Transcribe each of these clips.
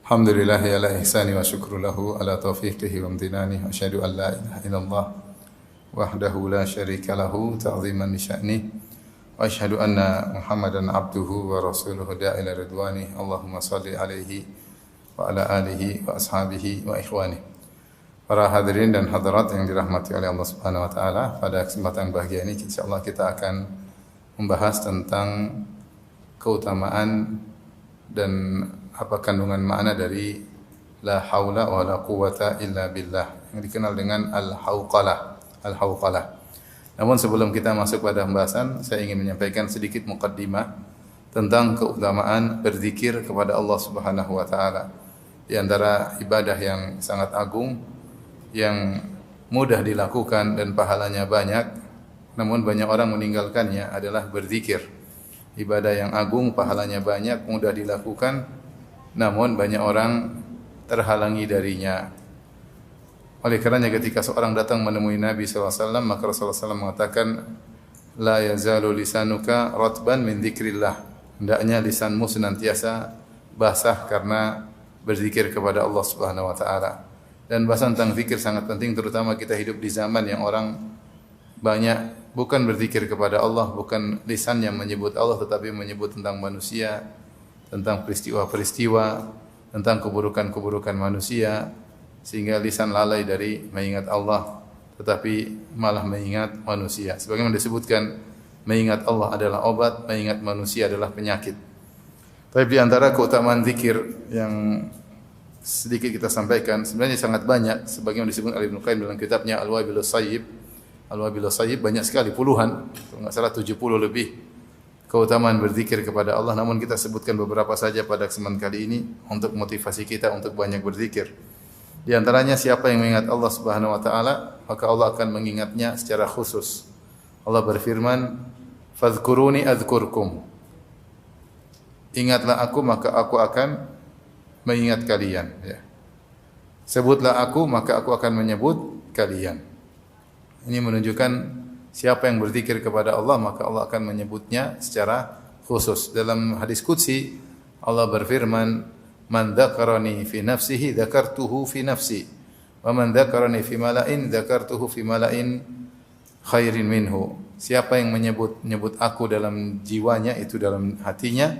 Alhamdulillah ala ihsani wa syukru lahu ala taufiqihi wa amtinani wa asyhadu an la ilaha illallah wahdahu la syarika lahu ta'ziman li sya'nih wa asyhadu anna Muhammadan abduhu wa rasuluhu da'ila ridwani Allahumma salli alaihi wa ala alihi wa ashabihi wa ikhwani. Para hadirin dan hadirat yang dirahmati oleh Allah Subhanahu wa taala, pada kesempatan bahagia ini insyaallah kita akan membahas tentang keutamaan dan apa kandungan makna dari la haula wa la quwata illa billah yang dikenal dengan al-hauqalah. Namun sebelum kita masuk pada pembahasan, saya ingin menyampaikan sedikit muqaddimah tentang keutamaan berzikir kepada Allah Subhanahu wa taala. Di antara ibadah yang sangat agung yang mudah dilakukan dan pahalanya banyak, namun banyak orang meninggalkannya adalah berzikir. Ibadah yang agung, pahalanya banyak, mudah dilakukan, namun banyak orang terhalangi darinya. Oleh karenanya ketika seorang datang menemui Nabi SAW, maka Rasulullah SAW mengatakan, La yazalu lisanuka ratban min dzikrillah. Hendaknya lisanmu senantiasa basah karena berzikir kepada Allah Subhanahu wa taala. Dan bahasan tentang zikir sangat penting, terutama kita hidup di zaman yang orang banyak bukan berzikir kepada Allah, bukan lisan yang menyebut Allah, tetapi menyebut tentang manusia, tentang peristiwa-peristiwa, tentang keburukan-keburukan manusia, sehingga lisan lalai dari mengingat Allah, tetapi malah mengingat manusia. Sebagaimana disebutkan, mengingat Allah adalah obat, mengingat manusia adalah penyakit. Tapi di antara keutamaan zikir yang sedikit kita sampaikan, sebenarnya sangat banyak, sebagaimana disebut oleh Ibnu Qayyim dalam kitabnya Al-Wabilus Sayyib. Al-Wabilus Sayyib banyak sekali, puluhan, kalau enggak salah 70 lebih keutamaan berzikir kepada Allah, namun kita sebutkan beberapa saja pada kesempatan kali ini untuk motivasi kita untuk banyak berzikir. Di antaranya, siapa yang mengingat Allah Subhanahu wa taala, maka Allah akan mengingatnya secara khusus. Allah berfirman, "Fadhkuruni adzkurkum." Ingatlah aku maka aku akan mengingat kalian, ya. Sebutlah aku maka aku akan menyebut kalian. Ini menunjukkan siapa yang berzikir kepada Allah, maka Allah akan menyebutnya secara khusus. Dalam hadis qudsi, Allah berfirman, "Man dzakarani fi nafsihi dzakartuhu fi nafsi, wa man dzakarani fi mala'in dzakartuhu fi mala'in khairin minhu." Siapa yang menyebut aku dalam jiwanya, itu dalam hatinya,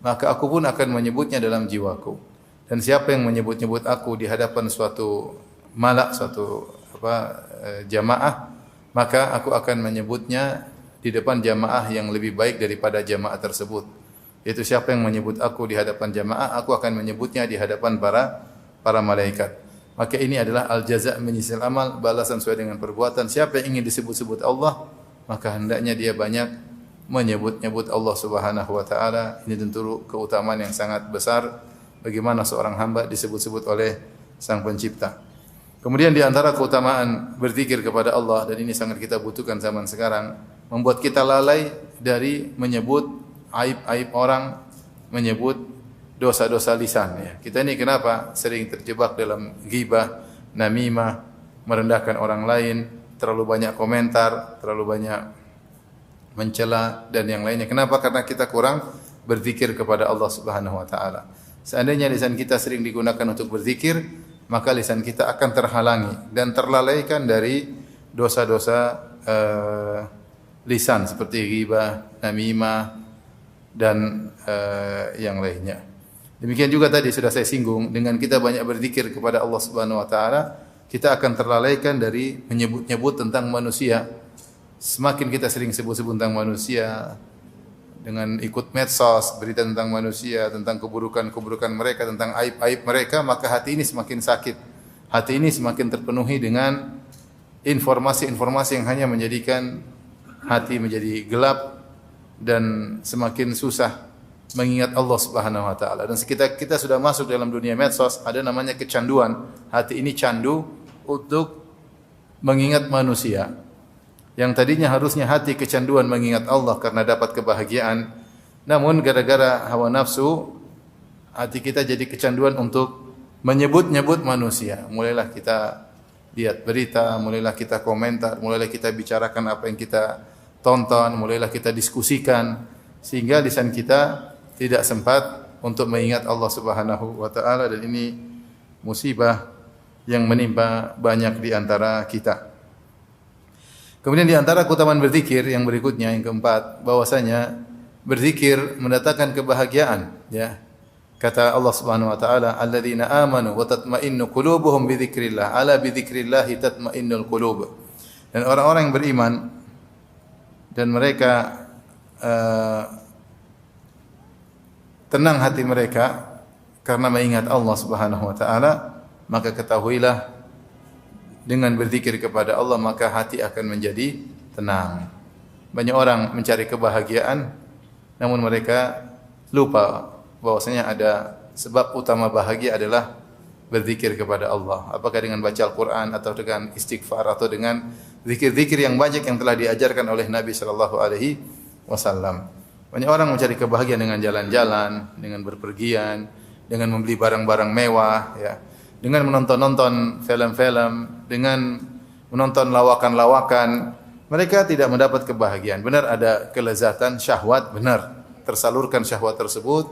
maka aku pun akan menyebutnya dalam jiwaku. Dan siapa yang menyebut-nyebut aku di hadapan suatu malak, suatu jamaah, maka aku akan menyebutnya di depan jamaah yang lebih baik daripada jamaah tersebut. Yaitu siapa yang menyebut aku di hadapan jamaah, aku akan menyebutnya di hadapan para malaikat. Maka ini adalah al-jaza' min jinsil amal, balasan sesuai dengan perbuatan. Siapa yang ingin disebut-sebut Allah, maka hendaknya dia banyak menyebut-nyebut Allah Subhanahu wa taala. Ini tentu keutamaan yang sangat besar bagaimana seorang hamba disebut-sebut oleh Sang Pencipta. Kemudian di antara keutamaan berzikir kepada Allah, dan ini sangat kita butuhkan zaman sekarang, membuat kita lalai dari menyebut aib-aib orang, menyebut dosa-dosa lisan, ya. Kita ini kenapa sering terjebak dalam ghibah, namimah, merendahkan orang lain, terlalu banyak komentar, terlalu banyak mencela dan yang lainnya. Kenapa? Karena kita kurang berzikir kepada Allah Subhanahu wa taala. Seandainya lisan kita sering digunakan untuk berzikir, maka lisan kita akan terhalangi dan terlalaikan dari dosa-dosa lisan seperti ghibah, namimah dan yang lainnya. Demikian juga tadi sudah saya singgung, dengan kita banyak berzikir kepada Allah Subhanahu wa taala, kita akan terlalaikan dari menyebut-nyebut tentang manusia. Semakin kita sering sebut-sebut tentang manusia, dengan ikut medsos, berita tentang manusia, tentang keburukan-keburukan mereka, tentang aib-aib mereka, maka hati ini semakin sakit. Hati ini semakin terpenuhi dengan informasi-informasi yang hanya menjadikan hati menjadi gelap dan semakin susah mengingat Allah Subhanahu wa taala. Dan kita sudah masuk dalam dunia medsos, ada namanya kecanduan. Hati ini candu untuk mengingat manusia. Yang tadinya harusnya hati kecanduan mengingat Allah karena dapat kebahagiaan, namun gara-gara hawa nafsu, hati kita jadi kecanduan untuk menyebut-nyebut manusia. Mulailah kita lihat berita, mulailah kita komentar, mulailah kita bicarakan apa yang kita tonton, mulailah kita diskusikan, sehingga lisan kita tidak sempat untuk mengingat Allah Subhanahu wa taala, dan ini musibah yang menimpa banyak di antara kita. Kemudian di antara keutamaan berzikir yang berikutnya, yang keempat, bahwasanya berzikir mendatangkan kebahagiaan, ya. Kata Allah Subhanahu wa taala, "Alladzina amanu wa tatma'innu qulubuhum bi dzikrillah, ala bi dzikrillah tatma'innul qulub." Dan orang-orang yang beriman dan mereka tenang hati mereka karena mengingat Allah Subhanahu wa taala, maka ketahuilah dengan berzikir kepada Allah maka hati akan menjadi tenang. Banyak orang mencari kebahagiaan namun mereka lupa bahwasanya ada sebab utama bahagia adalah berzikir kepada Allah. Apakah dengan baca Al-Quran atau dengan istighfar atau dengan zikir-zikir yang banyak yang telah diajarkan oleh Nabi sallallahu alaihi wasallam. Banyak orang mencari kebahagiaan dengan jalan-jalan, dengan berpergian, dengan membeli barang-barang mewah, ya, dengan menonton-nonton film-film, dengan menonton lawakan-lawakan. Mereka tidak mendapat kebahagiaan. Benar ada kelezatan syahwat, benar tersalurkan syahwat tersebut.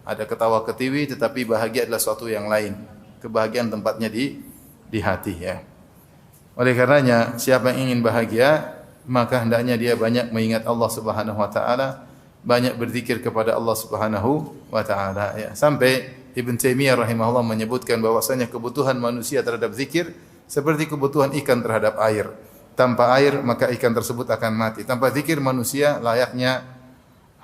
Ada ketawa ketiwi, tetapi bahagia adalah suatu yang lain. Kebahagiaan tempatnya di hati, ya. Oleh karenanya, siapa yang ingin bahagia, maka hendaknya dia banyak mengingat Allah Subhanahu wa taala, banyak berzikir kepada Allah Subhanahu wa taala, ya. Sampai Ibn Taimiyah rahimahullah menyebutkan bahwasanya kebutuhan manusia terhadap zikir seperti kebutuhan ikan terhadap air. Tanpa air maka ikan tersebut akan mati. Tanpa zikir manusia layaknya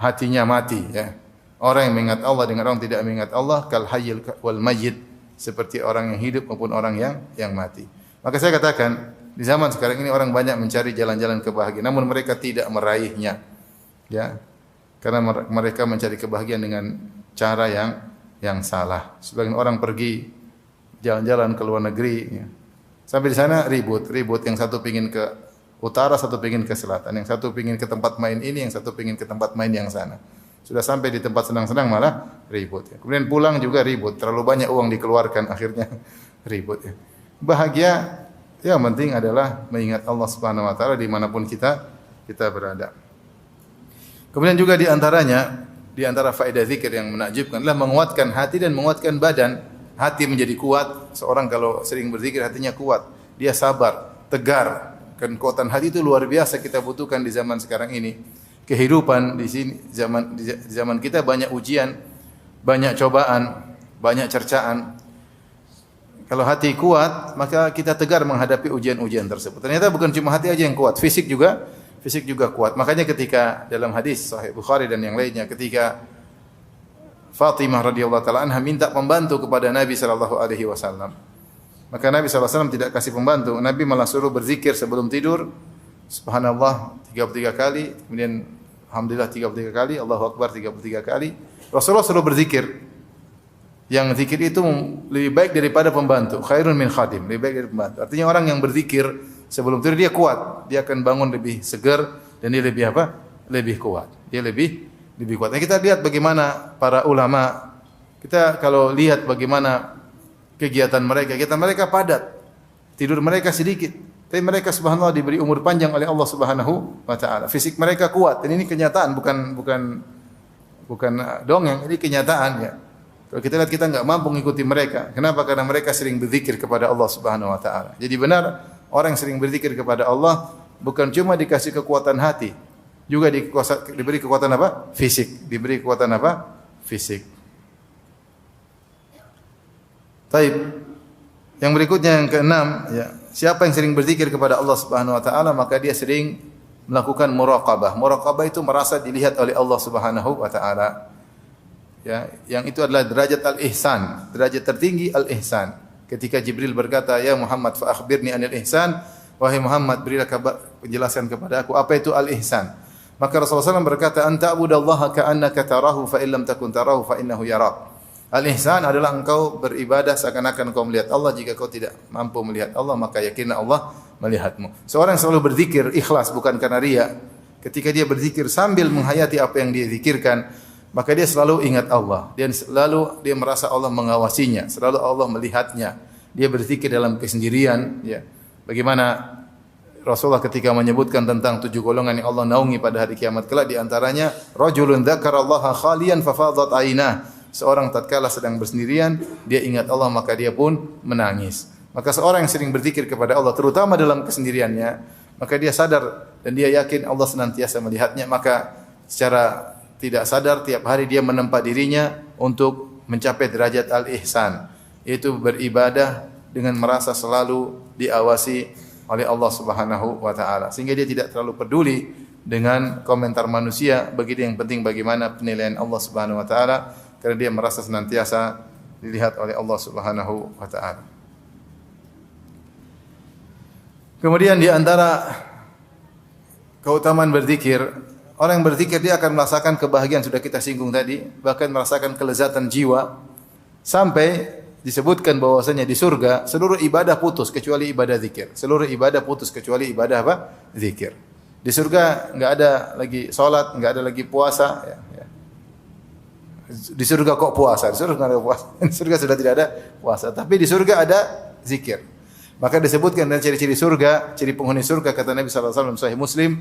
hatinya mati, ya. Orang yang mengingat Allah dengan orang tidak mengingat Allah kal hayyil wal mayyit, seperti orang yang hidup maupun orang yang mati. Maka saya katakan, di zaman sekarang ini orang banyak mencari jalan-jalan kebahagiaan namun mereka tidak meraihnya, ya. Karena mereka mencari kebahagiaan dengan cara yang salah. Sebagian orang pergi jalan-jalan ke luar negeri, ya. Sampai di sana ribut, yang satu pingin ke utara, satu pingin ke selatan, yang satu pingin ke tempat main ini, yang satu pingin ke tempat main yang sana. Sudah sampai di tempat senang-senang malah ribut, ya. Kemudian pulang juga ribut, terlalu banyak uang dikeluarkan akhirnya ribut, ya. Bahagia yang penting adalah mengingat Allah Subhanahu wa taala dimanapun kita berada. Kemudian juga di antara faedah zikir yang menakjubkan adalah menguatkan hati dan menguatkan badan. Hati menjadi kuat. Seorang kalau sering berzikir hatinya kuat, dia sabar, tegar. Kekuatan hati itu luar biasa kita butuhkan di zaman sekarang ini. Kehidupan di sini di zaman kita banyak ujian, banyak cobaan, banyak cercaan. Kalau hati kuat, maka kita tegar menghadapi ujian-ujian tersebut. Ternyata bukan cuma hati aja yang kuat, fisik juga kuat. Makanya ketika dalam hadis Sahih Bukhari dan yang lainnya, ketika Fatimah radhiyallahu taala anha minta pembantu kepada Nabi sallallahu alaihi wasallam, maka Nabi sallallahu alaihi wasallam tidak kasih pembantu. Nabi malah suruh berzikir sebelum tidur. Subhanallah 33 kali, kemudian alhamdulillah 33 kali, Allahu akbar 33 kali. Rasulullah suruh berzikir. Yang zikir itu lebih baik daripada pembantu, khairun min khadim, lebih baik dari pembantu. Artinya orang yang berzikir sebelum tidur dia kuat, dia akan bangun lebih segar dan dia lebih apa? Lebih kuat. Dia lebih kuat. Nah, kita lihat bagaimana para ulama. Kita kalau lihat bagaimana kegiatan mereka padat. Tidur mereka sedikit, tapi mereka subhanallah diberi umur panjang oleh Allah Subhanahu wa taala. Fisik mereka kuat dan ini kenyataan, bukan dongeng, ini kenyataan, ya. Kalau kita lihat kita enggak mampu mengikuti mereka. Kenapa? Karena mereka sering berzikir kepada Allah Subhanahu wa taala. Jadi benar orang yang sering berzikir kepada Allah bukan cuma dikasih kekuatan hati, juga diberi kekuatan apa? Fisik. Diberi kekuatan apa? Fisik. Taib. Yang berikutnya yang keenam, ya. Siapa yang sering berzikir kepada Allah Subhanahu wa taala maka dia sering melakukan muraqabah. Muraqabah itu merasa dilihat oleh Allah Subhanahu wa taala. Ya, yang itu adalah derajat al-ihsan, derajat tertinggi al-ihsan. Ketika Jibril berkata, "Ya Muhammad fa akhbirni anil ihsan." Wahai Muhammad, berilah kabar, penjelasan kepada aku apa itu al-ihsan. Maka Rasulullah SAW berkata, "Anta abudallaha ka'annaka tarahu fa illam takun tarahu fa innahu yarak." Al-ihsan adalah engkau beribadah seakan-akan engkau melihat Allah. Jika kau tidak mampu melihat Allah, maka yakinlah Allah melihatmu. Seorang yang selalu berzikir ikhlas bukan karena riya. Ketika dia berzikir sambil menghayati apa yang dia zikirkan, maka dia selalu ingat Allah. Dia merasa Allah mengawasinya, selalu Allah melihatnya. Dia berzikir dalam kesendirian, ya. Bagaimana Rasulullah ketika menyebutkan tentang 7 golongan yang Allah naungi pada hari kiamat kelak, di antaranya rajulun dzakarallaha khalian fafadat ainah. seorang tatkala sedang bersendirian, dia ingat Allah maka dia pun menangis. Maka seorang yang sering berzikir kepada Allah, terutama dalam kesendiriannya, maka dia sadar dan dia yakin Allah senantiasa melihatnya, maka secara tidak sadar tiap hari dia menempa dirinya untuk mencapai derajat al-ihsan, yaitu beribadah dengan merasa selalu diawasi oleh Allah Subhanahu wa taala, sehingga dia tidak terlalu peduli dengan komentar manusia. Bagi dia yang penting bagaimana penilaian Allah Subhanahu wa taala, karena dia merasa senantiasa dilihat oleh Allah Subhanahu wa taala. Kemudian di antara keutamaan berzikir, orang yang berzikir dia akan merasakan kebahagiaan, sudah kita singgung tadi, bahkan merasakan kelezatan jiwa, sampai disebutkan bahwasanya di surga seluruh ibadah putus kecuali ibadah zikir. Seluruh ibadah putus kecuali ibadah apa? Zikir. Di surga enggak ada lagi salat, enggak ada lagi puasa, ya. Di surga kok puasa? Di surga enggak ada puasa. Di surga sudah tidak ada puasa, tapi di surga ada zikir. Maka disebutkan dan ciri-ciri surga, ciri penghuni surga, kata Nabi sallallahu alaihi wasallam Sahih Muslim,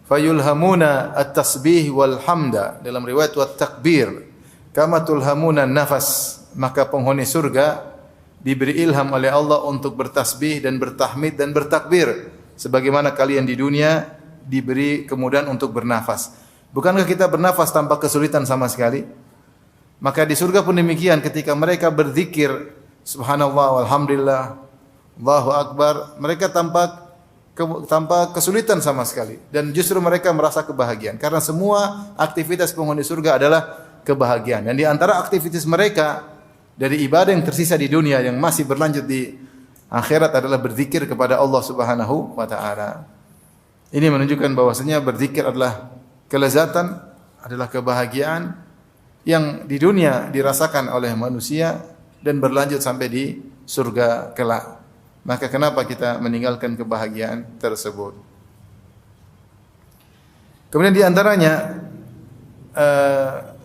fayulhamuna at-tasbih wal hamda, dalam riwayat wat takbir, kama tulhamuna nafas. Maka penghuni surga diberi ilham oleh Allah untuk bertasbih dan bertahmid dan bertakbir, sebagaimana kalian di dunia diberi kemudahan untuk bernafas. Bukankah kita bernafas tanpa kesulitan sama sekali? Maka di surga pun demikian, ketika mereka berzikir subhanallah walhamdulillah Allahu akbar, mereka tanpa kesulitan sama sekali, dan justru mereka merasa kebahagiaan karena semua aktivitas penghuni surga adalah kebahagiaan. Dan di antara aktivitas mereka dari ibadah yang tersisa di dunia yang masih berlanjut di akhirat adalah berzikir kepada Allah Subhanahu wa taala. Ini menunjukkan bahwasanya berzikir adalah kelezatan, adalah kebahagiaan yang di dunia dirasakan oleh manusia dan berlanjut sampai di surga kelak. Maka kenapa kita meninggalkan kebahagiaan tersebut? Kemudian di antaranya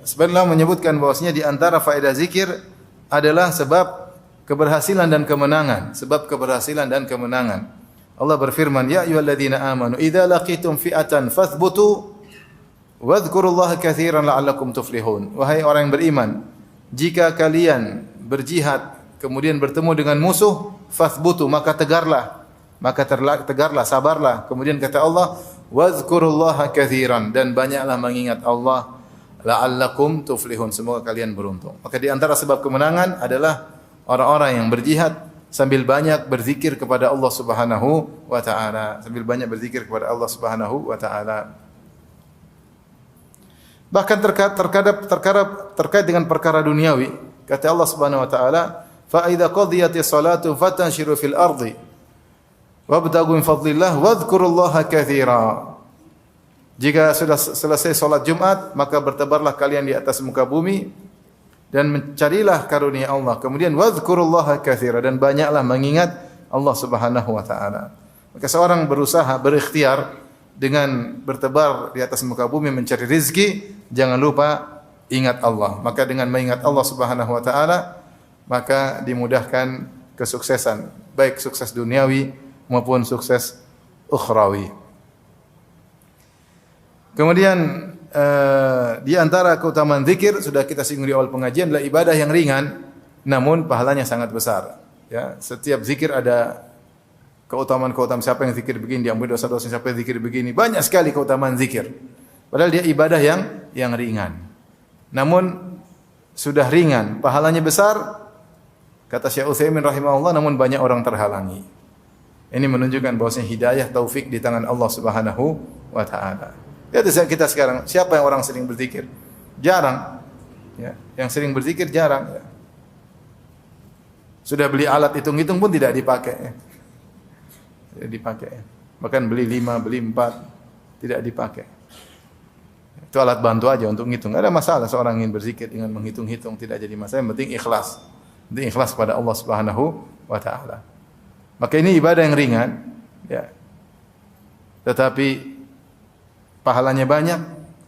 sebenarnya menyebutkan bahwasanya di antara faedah zikir adalah sebab keberhasilan dan kemenangan, sebab keberhasilan dan kemenangan. Allah berfirman, ya ayyuhalladzina amanu idza laqitum fi'atan fathbutu wadhkurullaha katsiran la'allakum tuflihun. Wahai orang yang beriman, jika kalian berjihad kemudian bertemu dengan musuh, fathbutu, maka tegarlah, sabarlah. Kemudian kata Allah, wadhkurullaha katsiran, dan banyaklah mengingat Allah, la'allakum tuflihun, semoga kalian beruntung. Maka di antara sebab kemenangan adalah orang-orang yang berjihad sambil banyak berzikir kepada Allah Subhanahu wa taala, Bahkan terkait dengan perkara duniawi, kata Allah Subhanahu wa taala, fa idza qadiyatis salatu fatashiru fil ardi wabtaghu min fadlillah wadhkurullaha katsira. Jika sudah selesai salat Jumat, maka bertebarlah kalian di atas muka bumi dan mencarilah karunia Allah. Kemudian wadhkurullaha katsira, dan banyaklah mengingat Allah Subhanahu wa taala. Maka seorang berusaha, berikhtiar dengan bertebar di atas muka bumi mencari rezeki, jangan lupa ingat Allah. Maka dengan mengingat Allah Subhanahu wa taala, maka dimudahkan kesuksesan, baik sukses duniawi maupun sukses ukhrawi. Kemudian di antara keutamaan zikir sudah kita singgung di awal pengajian adalah ibadah yang ringan namun pahalanya sangat besar. Ya, setiap zikir ada keutamaan-keutamaan. Siapa yang zikir begini diampuni dosa-dosa, siapa yang zikir begini, banyak sekali keutamaan zikir. Padahal dia ibadah yang ringan. Namun sudah ringan, pahalanya besar. Kata Syekh Utsaimin rahimahullah, namun banyak orang terhalangi. Ini menunjukkan bahwasanya hidayah taufik di tangan Allah Subhanahu wa taala. Lihat kita sekarang, siapa yang orang sering berzikir? Jarang. Ya, yang sering berzikir jarang. Ya. Sudah beli alat hitung-hitung pun tidak dipakai. Ya. Tidak dipakai. Ya. Bahkan beli 5, beli 4, tidak dipakai. Itu alat bantu aja untuk ngitung. Tidak ada masalah seorang ingin berzikir dengan menghitung-hitung, tidak jadi masalah. Yang penting ikhlas. Yang penting ikhlas pada Allah Subhanahu wa taala. Maka ini ibadah yang ringan, ya. Tetapi pahalanya banyak,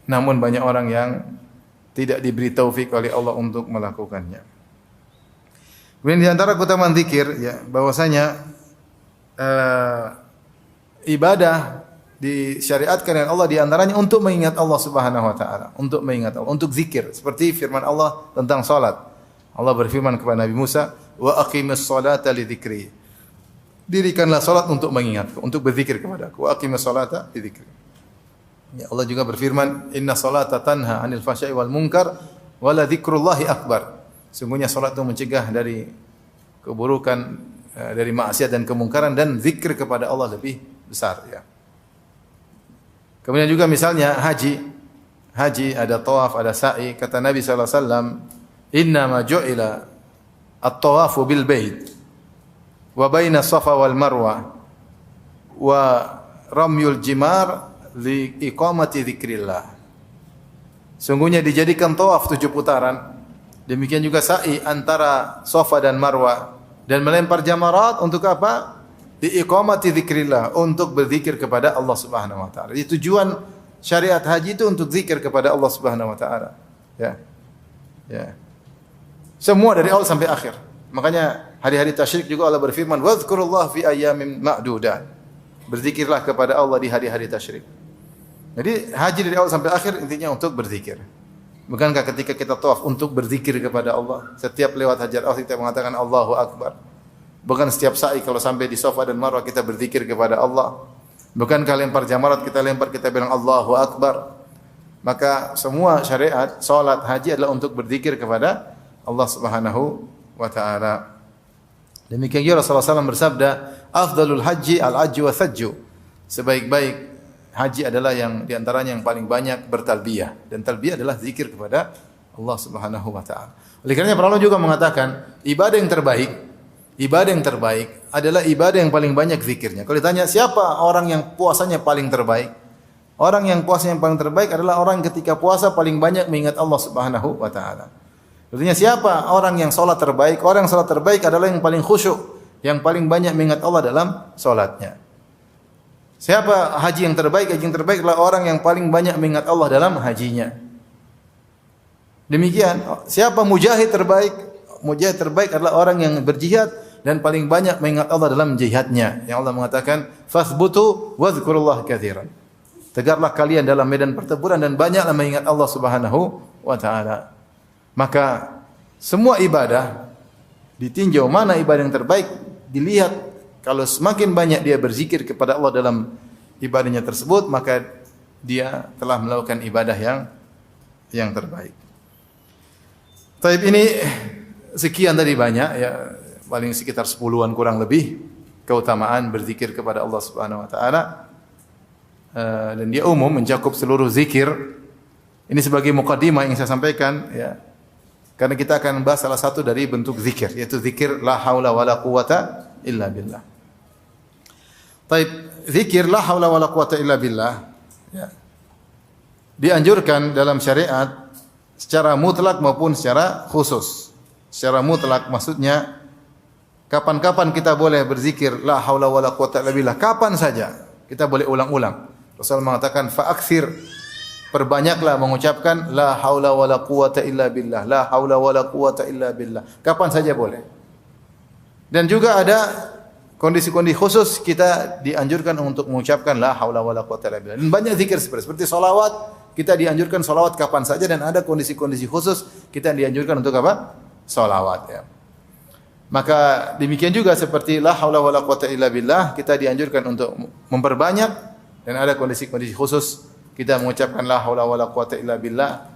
namun banyak orang yang tidak diberi taufik oleh Allah untuk melakukannya. Kemudian di antara keutamaan zikir, ya, bahwasanya ibadah disyariatkan oleh Allah di antaranya untuk mengingat Allah Subhanahu wa taala, untuk mengingat Allah, untuk zikir. Seperti firman Allah tentang salat. Allah berfirman kepada Nabi Musa, "Wa aqimis salata li dzikri." Dirikanlah salat untuk mengingatku, untuk berzikir kepadaku. Wa aqimis salata li dzikri. Ya, Allah juga berfirman, "Inna salata tanha 'anil fahsya'i wal munkar wa la dzikrullahi akbar." Sungguhnya salat itu mencegah dari keburukan, dari maksiat dan kemungkaran, dan zikir kepada Allah lebih besar, ya. Kemudian juga misalnya haji ada tawaf, ada sa'i. Kata Nabi sallallahu alaihi wasallam, "Inna ma ju'ila at-tawafu bil bait wa baina Safa wal Marwa wa ramyul jimar li iqamati dzikrillah." Sungguhnya dijadikan tawaf 7 putaran, demikian juga sa'i antara Safa dan Marwa, dan melempar jamarat untuk apa? Di iqamati dzikrillah, untuk berzikir kepada Allah Subhanahu wa taala. Jadi tujuan syariat haji itu untuk zikir kepada Allah Subhanahu wa taala. Ya. Ya. Semua dari awal sampai akhir. Makanya hari-hari tasyrik juga Allah berfirman, "Wadhkurullah fi ayyamin ma'dudat." Berzikirlah kepada Allah di hari-hari tasyrik. Jadi haji dari awal sampai akhir intinya untuk berzikir. Bukankah ketika kita tawaf untuk berzikir kepada Allah? Setiap lewat Hajar Aswad kita mengatakan Allahu Akbar. Bukan setiap sa'i kalau sampai di Safa dan Marwah kita berzikir kepada Allah. Bukankah lempar jamarat kita lempar kita bilang Allahu Akbar. Maka semua syariat, salat, haji adalah untuk berzikir kepada Allah Subhanahu wa taala. Demikian juga Rasulullah SAW bersabda, "Afdalul haji al-hajju wa thajju." Sebaik-baik haji adalah yang di antaranya yang paling banyak bertalbiyah, dan talbiyah adalah zikir kepada Allah Subhanahu wa taala. Oleh karenanya para ulama juga mengatakan ibadah yang terbaik adalah ibadah yang paling banyak zikirnya. Kalau ditanya siapa orang yang puasanya paling terbaik? Orang yang puasanya yang paling terbaik adalah orang ketika puasa paling banyak mengingat Allah Subhanahu wa taala. Artinya siapa orang yang salat terbaik? Orang yang salat terbaik adalah yang paling khusyuk, yang paling banyak mengingat Allah dalam salatnya. Siapa haji yang terbaik? Haji yang terbaik adalah orang yang paling banyak mengingat Allah dalam hajinya. Demikian, siapa mujahid terbaik? Mujahid terbaik adalah orang yang berjihad dan paling banyak mengingat Allah dalam jihadnya. Yang Allah mengatakan, "Fathbutu wadhkurullaha katsiran." Tegaklah kalian dalam medan pertempuran dan banyaklah mengingat Allah Subhanahu wa taala. Maka semua ibadah ditinjau mana ibadah yang terbaik, dilihat kalau semakin banyak dia berzikir kepada Allah dalam ibadahnya tersebut, maka dia telah melakukan ibadah yang terbaik. Taib ini sekian tadi banyak ya, paling sekitar 10-an kurang lebih keutamaan berzikir kepada Allah Subhanahu wa taala. Dan dia umum mencakup seluruh zikir. Ini sebagai mukadimah yang saya sampaikan ya. Karena kita akan bahas salah satu dari bentuk zikir, yaitu zikir la haula wala quwata illa billah. Taib, zikir la haula wala quwata illa billah ya, dianjurkan dalam syariat secara mutlak maupun secara khusus. Secara mutlak maksudnya kapan-kapan kita boleh berzikir la haula wala quwata illa billah, kapan saja kita boleh ulang-ulang. Rasulullah mengatakan fa'akthir, perbanyaklah mengucapkan la haula wala quwata illa billah, la haula wala quwata illa billah. Kapan saja boleh. Dan juga ada kondisi-kondisi khusus kita dianjurkan untuk mengucapkan la haula wala quwata illa billah. Dan banyak zikir seperti salawat, kita dianjurkan salawat kapan saja, dan ada kondisi-kondisi khusus kita dianjurkan untuk apa? Salawat ya. Maka demikian juga seperti la haula wala quwata illa billah, kita dianjurkan untuk memperbanyak, dan ada kondisi-kondisi khusus kita mengucapkan la haula wala quwata illa billah.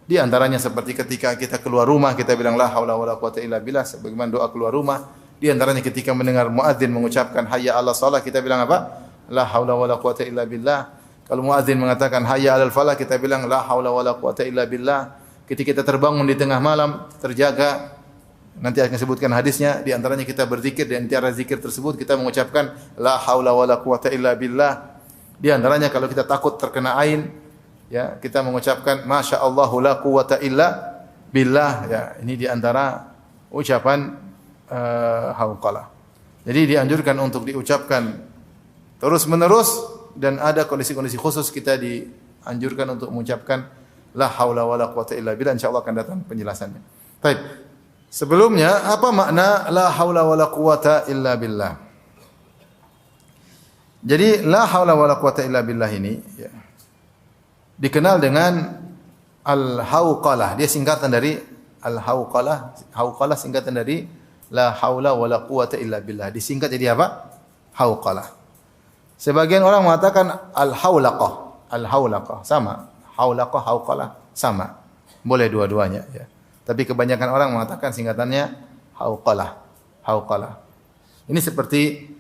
Di antaranya seperti ketika kita keluar rumah kita bilang la haula wala quwata illa billah, sebagaimana doa keluar rumah. Di antaranya ketika mendengar muadzin mengucapkan hayya 'alas shalah kita bilang apa? La haula wala quwata illa billah. Kalau muadzin mengatakan hayya 'alal falah kita bilang la haula wala quwata illa billah. Ketika kita terbangun di tengah malam terjaga, nanti akan sebutkan hadisnya, di antaranya kita berzikir, dan di antara zikir tersebut kita mengucapkan la haula wala quwata illa billah. Di antaranya kalau kita takut terkena ain, ya, kita mengucapkan masya Allah la quwata illa billah. Ya, ini di antara ucapan hauqalah. Jadi dianjurkan untuk diucapkan terus menerus, dan ada kondisi-kondisi khusus kita dianjurkan untuk mengucapkan la haula wala quwata illa billah. Insyaallah akan datang penjelasannya. Baik. Sebelumnya, apa makna la haula wala quwata illa billah? Jadi la haula wala quwata illa billah ini ya, dikenal dengan al-hauqalah. Dia singkatan dari al-hauqalah. Hauqalah singkatan dari la haula wala quwata illa billah. Disingkat jadi apa? Hauqalah. Sebagian orang mengatakan al-haulaqah. Al-haulaqah sama. Haulaqah, hauqalah sama. Boleh dua-duanya ya. Tapi kebanyakan orang mengatakan singkatannya hauqalah. Hauqalah. Ini seperti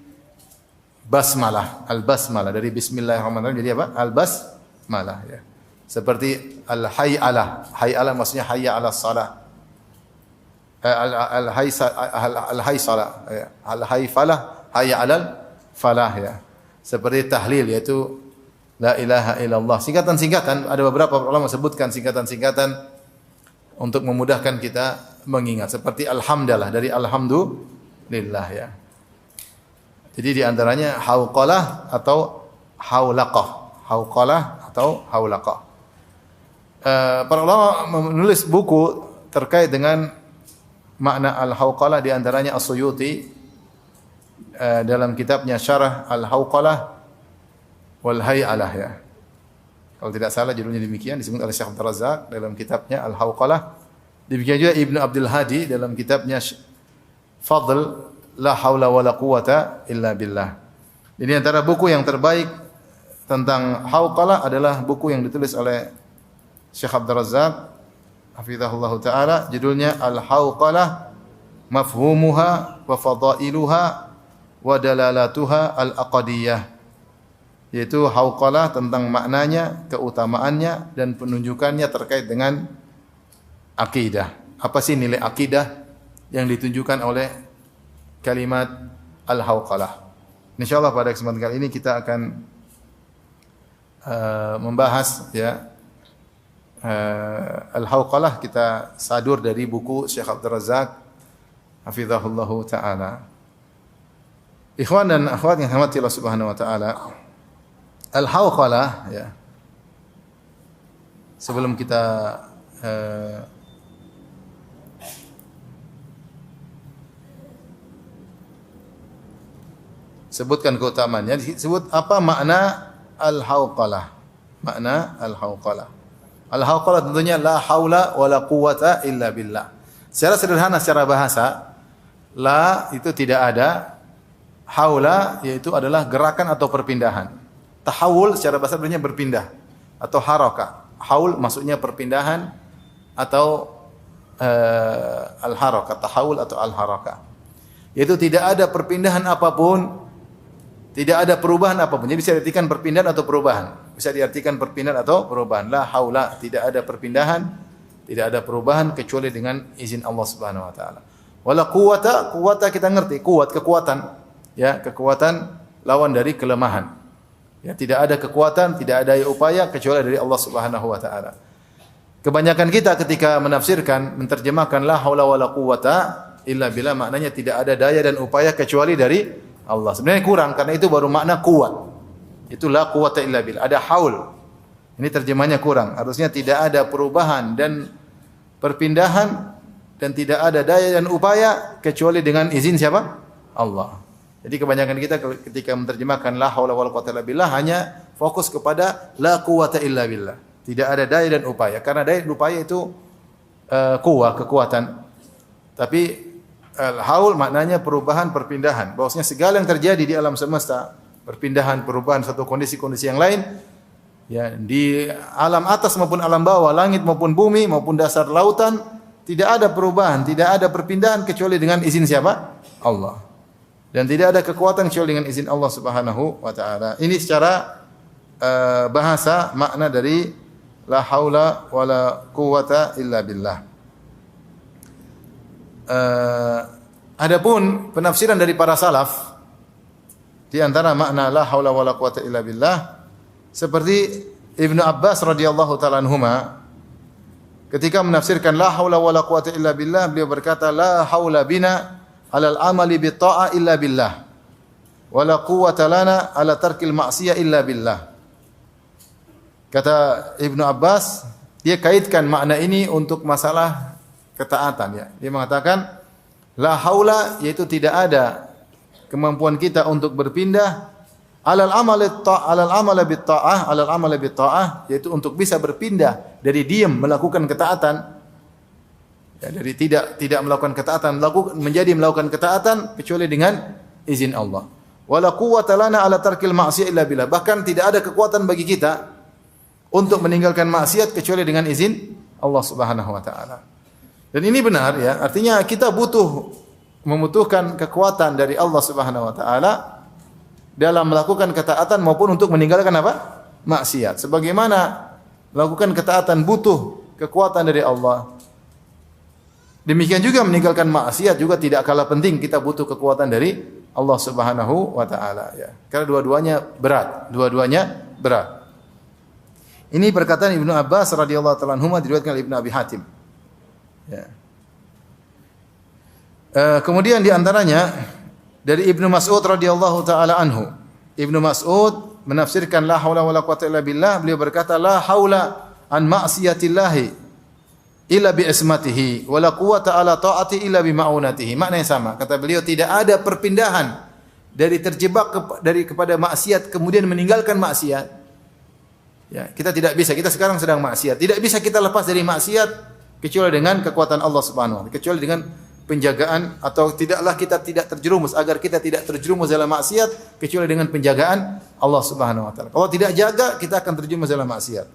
basmalah, al-basmalah dari bismillahirrahmanirrahim jadi apa? Al-basmalah ya. Seperti al-hayyalah. Hayyalah maksudnya hayya 'alas shalah. Al-haysalah, al-hayfalah, hayya 'alal falah ya. Seperti tahlil yaitu la ilaha illallah. Singkatan-singkatan ada beberapa ulama sebutkan singkatan-singkatan untuk memudahkan kita mengingat. Seperti alhamdulillah dari alhamdulillah ya. Jadi di antaranya hauqalah atau haulaqah. Hauqalah atau haulaqah. Para ulama menulis buku terkait dengan makna al-hauqalah, di antaranya As-Suyuti dalam kitabnya Syarah Al-Hauqalah wal Hay'alah ya. Kalau tidak salah judulnya demikian, disebut oleh Syekh Abdul Razzaq dalam kitabnya Al-Hauqalah. Demikian juga Ibnu Abdul Hadi dalam kitabnya Fadl la haula wala quwata illa billah. Jadi antara buku yang terbaik tentang hauqalah adalah buku yang ditulis oleh Syekh Abdul Razzaq hafizahullah taala, judulnya Al-Hauqalah mafhumuha wa fadailuha wa dalalatuha al-aqdiyah. Yaitu hauqalah tentang maknanya, keutamaannya dan penunjukannya terkait dengan akidah. Apa sih nilai akidah yang ditunjukkan oleh kalimat al-hauqalah? Insyaallah pada kesempatan kali ini kita akan membahas ya al-hauqalah, kita sadur dari buku Syekh Abdul Razzaq hafizahullah taala. Ikhwan dan akhwat yang dirahmati Allah Subhanahu wa taala, al-hauqalah ya. Sebelum kita sebutkan keutamaannya, disebut apa makna al-hauqalah? Makna al-hauqalah. Al-hauqalah tentunya la haula wala quwata illa billah. Secara sederhana, secara bahasa, la itu tidak ada, haula yaitu adalah gerakan atau perpindahan. Tahawul secara bahasa artinya berpindah atau harakah. Haul maksudnya perpindahan atau al-harakah, tahawul atau al-harakah. Yaitu tidak ada perpindahan apapun, tidak ada perubahan apapun. Jadi bisa diartikan perpindahan atau perubahan. Bisa diartikan perpindahan atau perubahan. La haula, tidak ada perpindahan, tidak ada perubahan kecuali dengan izin Allah Subhanahu wa taala. Wala quwata, quwata kita ngerti, kuat, kekuatan. Ya, kekuatan lawan dari kelemahan. Ya, tidak ada kekuatan, tidak ada upaya kecuali dari Allah Subhanahu wa taala. Kebanyakan kita ketika menafsirkan, menerjemahkan la haula wala quwata illa billah, maknanya tidak ada daya dan upaya kecuali dari Allah. Sebenarnya kurang, karena itu baru makna kuat. Itu la quwata illa billah. Ada haul. Ini terjemahnya kurang. Harusnya tidak ada perubahan dan perpindahan dan tidak ada daya dan upaya kecuali dengan izin siapa? Allah. Jadi kebanyakan kita ketika menerjemahkan la haula wala quwata illa billah hanya fokus kepada la quwata illa billah. Tidak ada daya dan upaya. Karena daya dan upaya itu kekuatan. Tapi al-haul maknanya perubahan, perpindahan. Bahwasanya segala yang terjadi di alam semesta, perpindahan, perubahan satu kondisi-kondisi yang lain, ya, di alam atas maupun alam bawah, langit maupun bumi maupun dasar lautan, tidak ada perubahan, tidak ada perpindahan kecuali dengan izin siapa? Allah. Dan tidak ada kekuatan kecuali dengan izin Allah Subhanahu wa taala. Ini secara bahasa makna dari la haula wala quwata illa billah. Adapun penafsiran dari para salaf di antara makna la haula wala quwata illa billah, seperti Ibnu Abbas radhiyallahu taala anhuma ketika menafsirkan la haula wala quwata illa billah, beliau berkata la haula bina alal amali bi ta'a illa billah wala quwata lana ala tarkil ma'siyah illa billah. Kata Ibnu Abbas, dia kaitkan makna ini untuk masalah ketaatan ya. Dia mengatakan la haula yaitu tidak ada kemampuan kita untuk berpindah alal amal bit ta'ah, yaitu untuk bisa berpindah dari diam melakukan ketaatan, ya, dari tidak melakukan ketaatan menjadi melakukan ketaatan kecuali dengan izin Allah. Wala quwwata lana ala tarkil ma'siyah illa billah. Bahkan tidak ada kekuatan bagi kita untuk meninggalkan maksiat kecuali dengan izin Allah Subhanahu wa taala. Dan ini benar ya, artinya kita membutuhkan kekuatan dari Allah Subhanahu wa taala dalam melakukan ketaatan maupun untuk meninggalkan apa? Maksiat. Sebagaimana melakukan ketaatan butuh kekuatan dari Allah, demikian juga meninggalkan maksiat juga tidak kalah penting, kita butuh kekuatan dari Allah Subhanahu wa taala ya. Karena dua-duanya berat. Ini perkataan Ibnu Abbas radhiyallahu taala anhuma, diriwayatkan oleh Ibnu Abi Hatim. Ya. Kemudian di antaranya dari Ibnu Mas'ud radhiyallahu taala anhu. Ibnu Mas'ud menafsirkan la haula wala quwwata illa billah, beliau berkata la haula an ma'siyatillahi illa bi ismatihi wala quwwata ala ta'ati illa bi ma'unatihi. Maknanya sama. Kata beliau, tidak ada perpindahan dari terjebak kepada maksiat kemudian meninggalkan maksiat. Ya, kita tidak bisa. Kita sekarang sedang maksiat. Tidak bisa kita lepas dari maksiat kecuali dengan kekuatan Allah Subhanahu wa taala, kecuali dengan penjagaan, atau tidaklah kita tidak terjerumus, agar kita tidak terjerumus dalam maksiat kecuali dengan penjagaan Allah Subhanahu wa taala. Kalau tidak jaga, kita akan terjerumus dalam maksiat.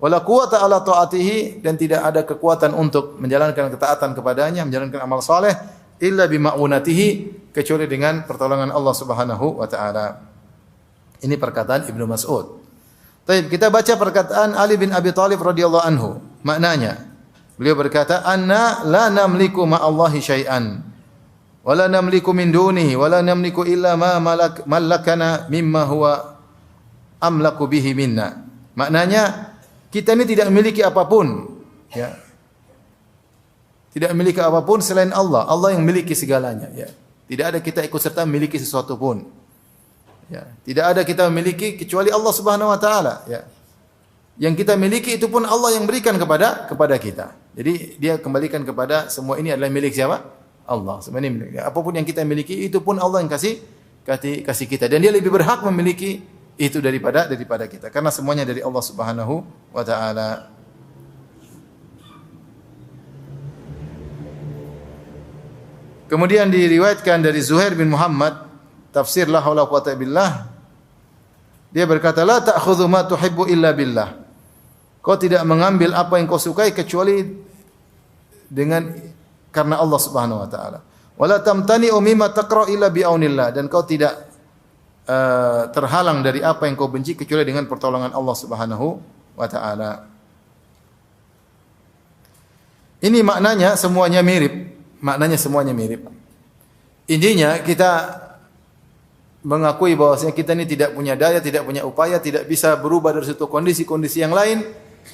Wala quwwata ala taatihi, dan tidak ada kekuatan untuk menjalankan ketaatan kepadanya, menjalankan amal saleh illa bima'unatihi, kecuali dengan pertolongan Allah Subhanahu wa taala. Ini perkataan Ibnu Mas'ud. Baik, kita baca perkataan Ali bin Abi Thalib radhiyallahu anhu. Maknanya, beliau berkata, "Anna la namliku ma'allahi syai'an wa la namliku min dunihi wa la namliku illa ma malakana mimma huwa amlaku bihi minna." Maknanya, kita ini tidak memiliki apapun, ya. Tidak memiliki apapun selain Allah. Allah yang memiliki segalanya, ya. Tidak ada kita ikut serta memiliki sesuatu pun. Ya, tidak ada kita memiliki kecuali Allah Subhanahu wa taala, ya. Yang kita miliki itu pun Allah yang berikan kepada kita. Jadi dia kembalikan kepada semua ini adalah milik siapa? Allah. Semua ini milik. Apapun yang kita miliki itu pun Allah yang kasih kita, dan dia lebih berhak memiliki itu daripada kita, karena semuanya dari Allah Subhanahu wa taala. Kemudian diriwayatkan dari Zuhair bin Muhammad, tafsir la haula quwwata billah, dia berkata, la ta'khudhu ma tuhibbu illa billah. Kau tidak mengambil apa yang kau sukai kecuali karena Allah Subhanahu wa taala. Wala tamtani'u mimma taqra illa bi'aunillah, dan kau tidak terhalang dari apa yang kau benci kecuali dengan pertolongan Allah Subhanahu wa taala. Ini maknanya semuanya mirip. Intinya kita mengakui bahwasanya kita ini tidak punya daya, tidak punya upaya, tidak bisa berubah dari satu kondisi yang lain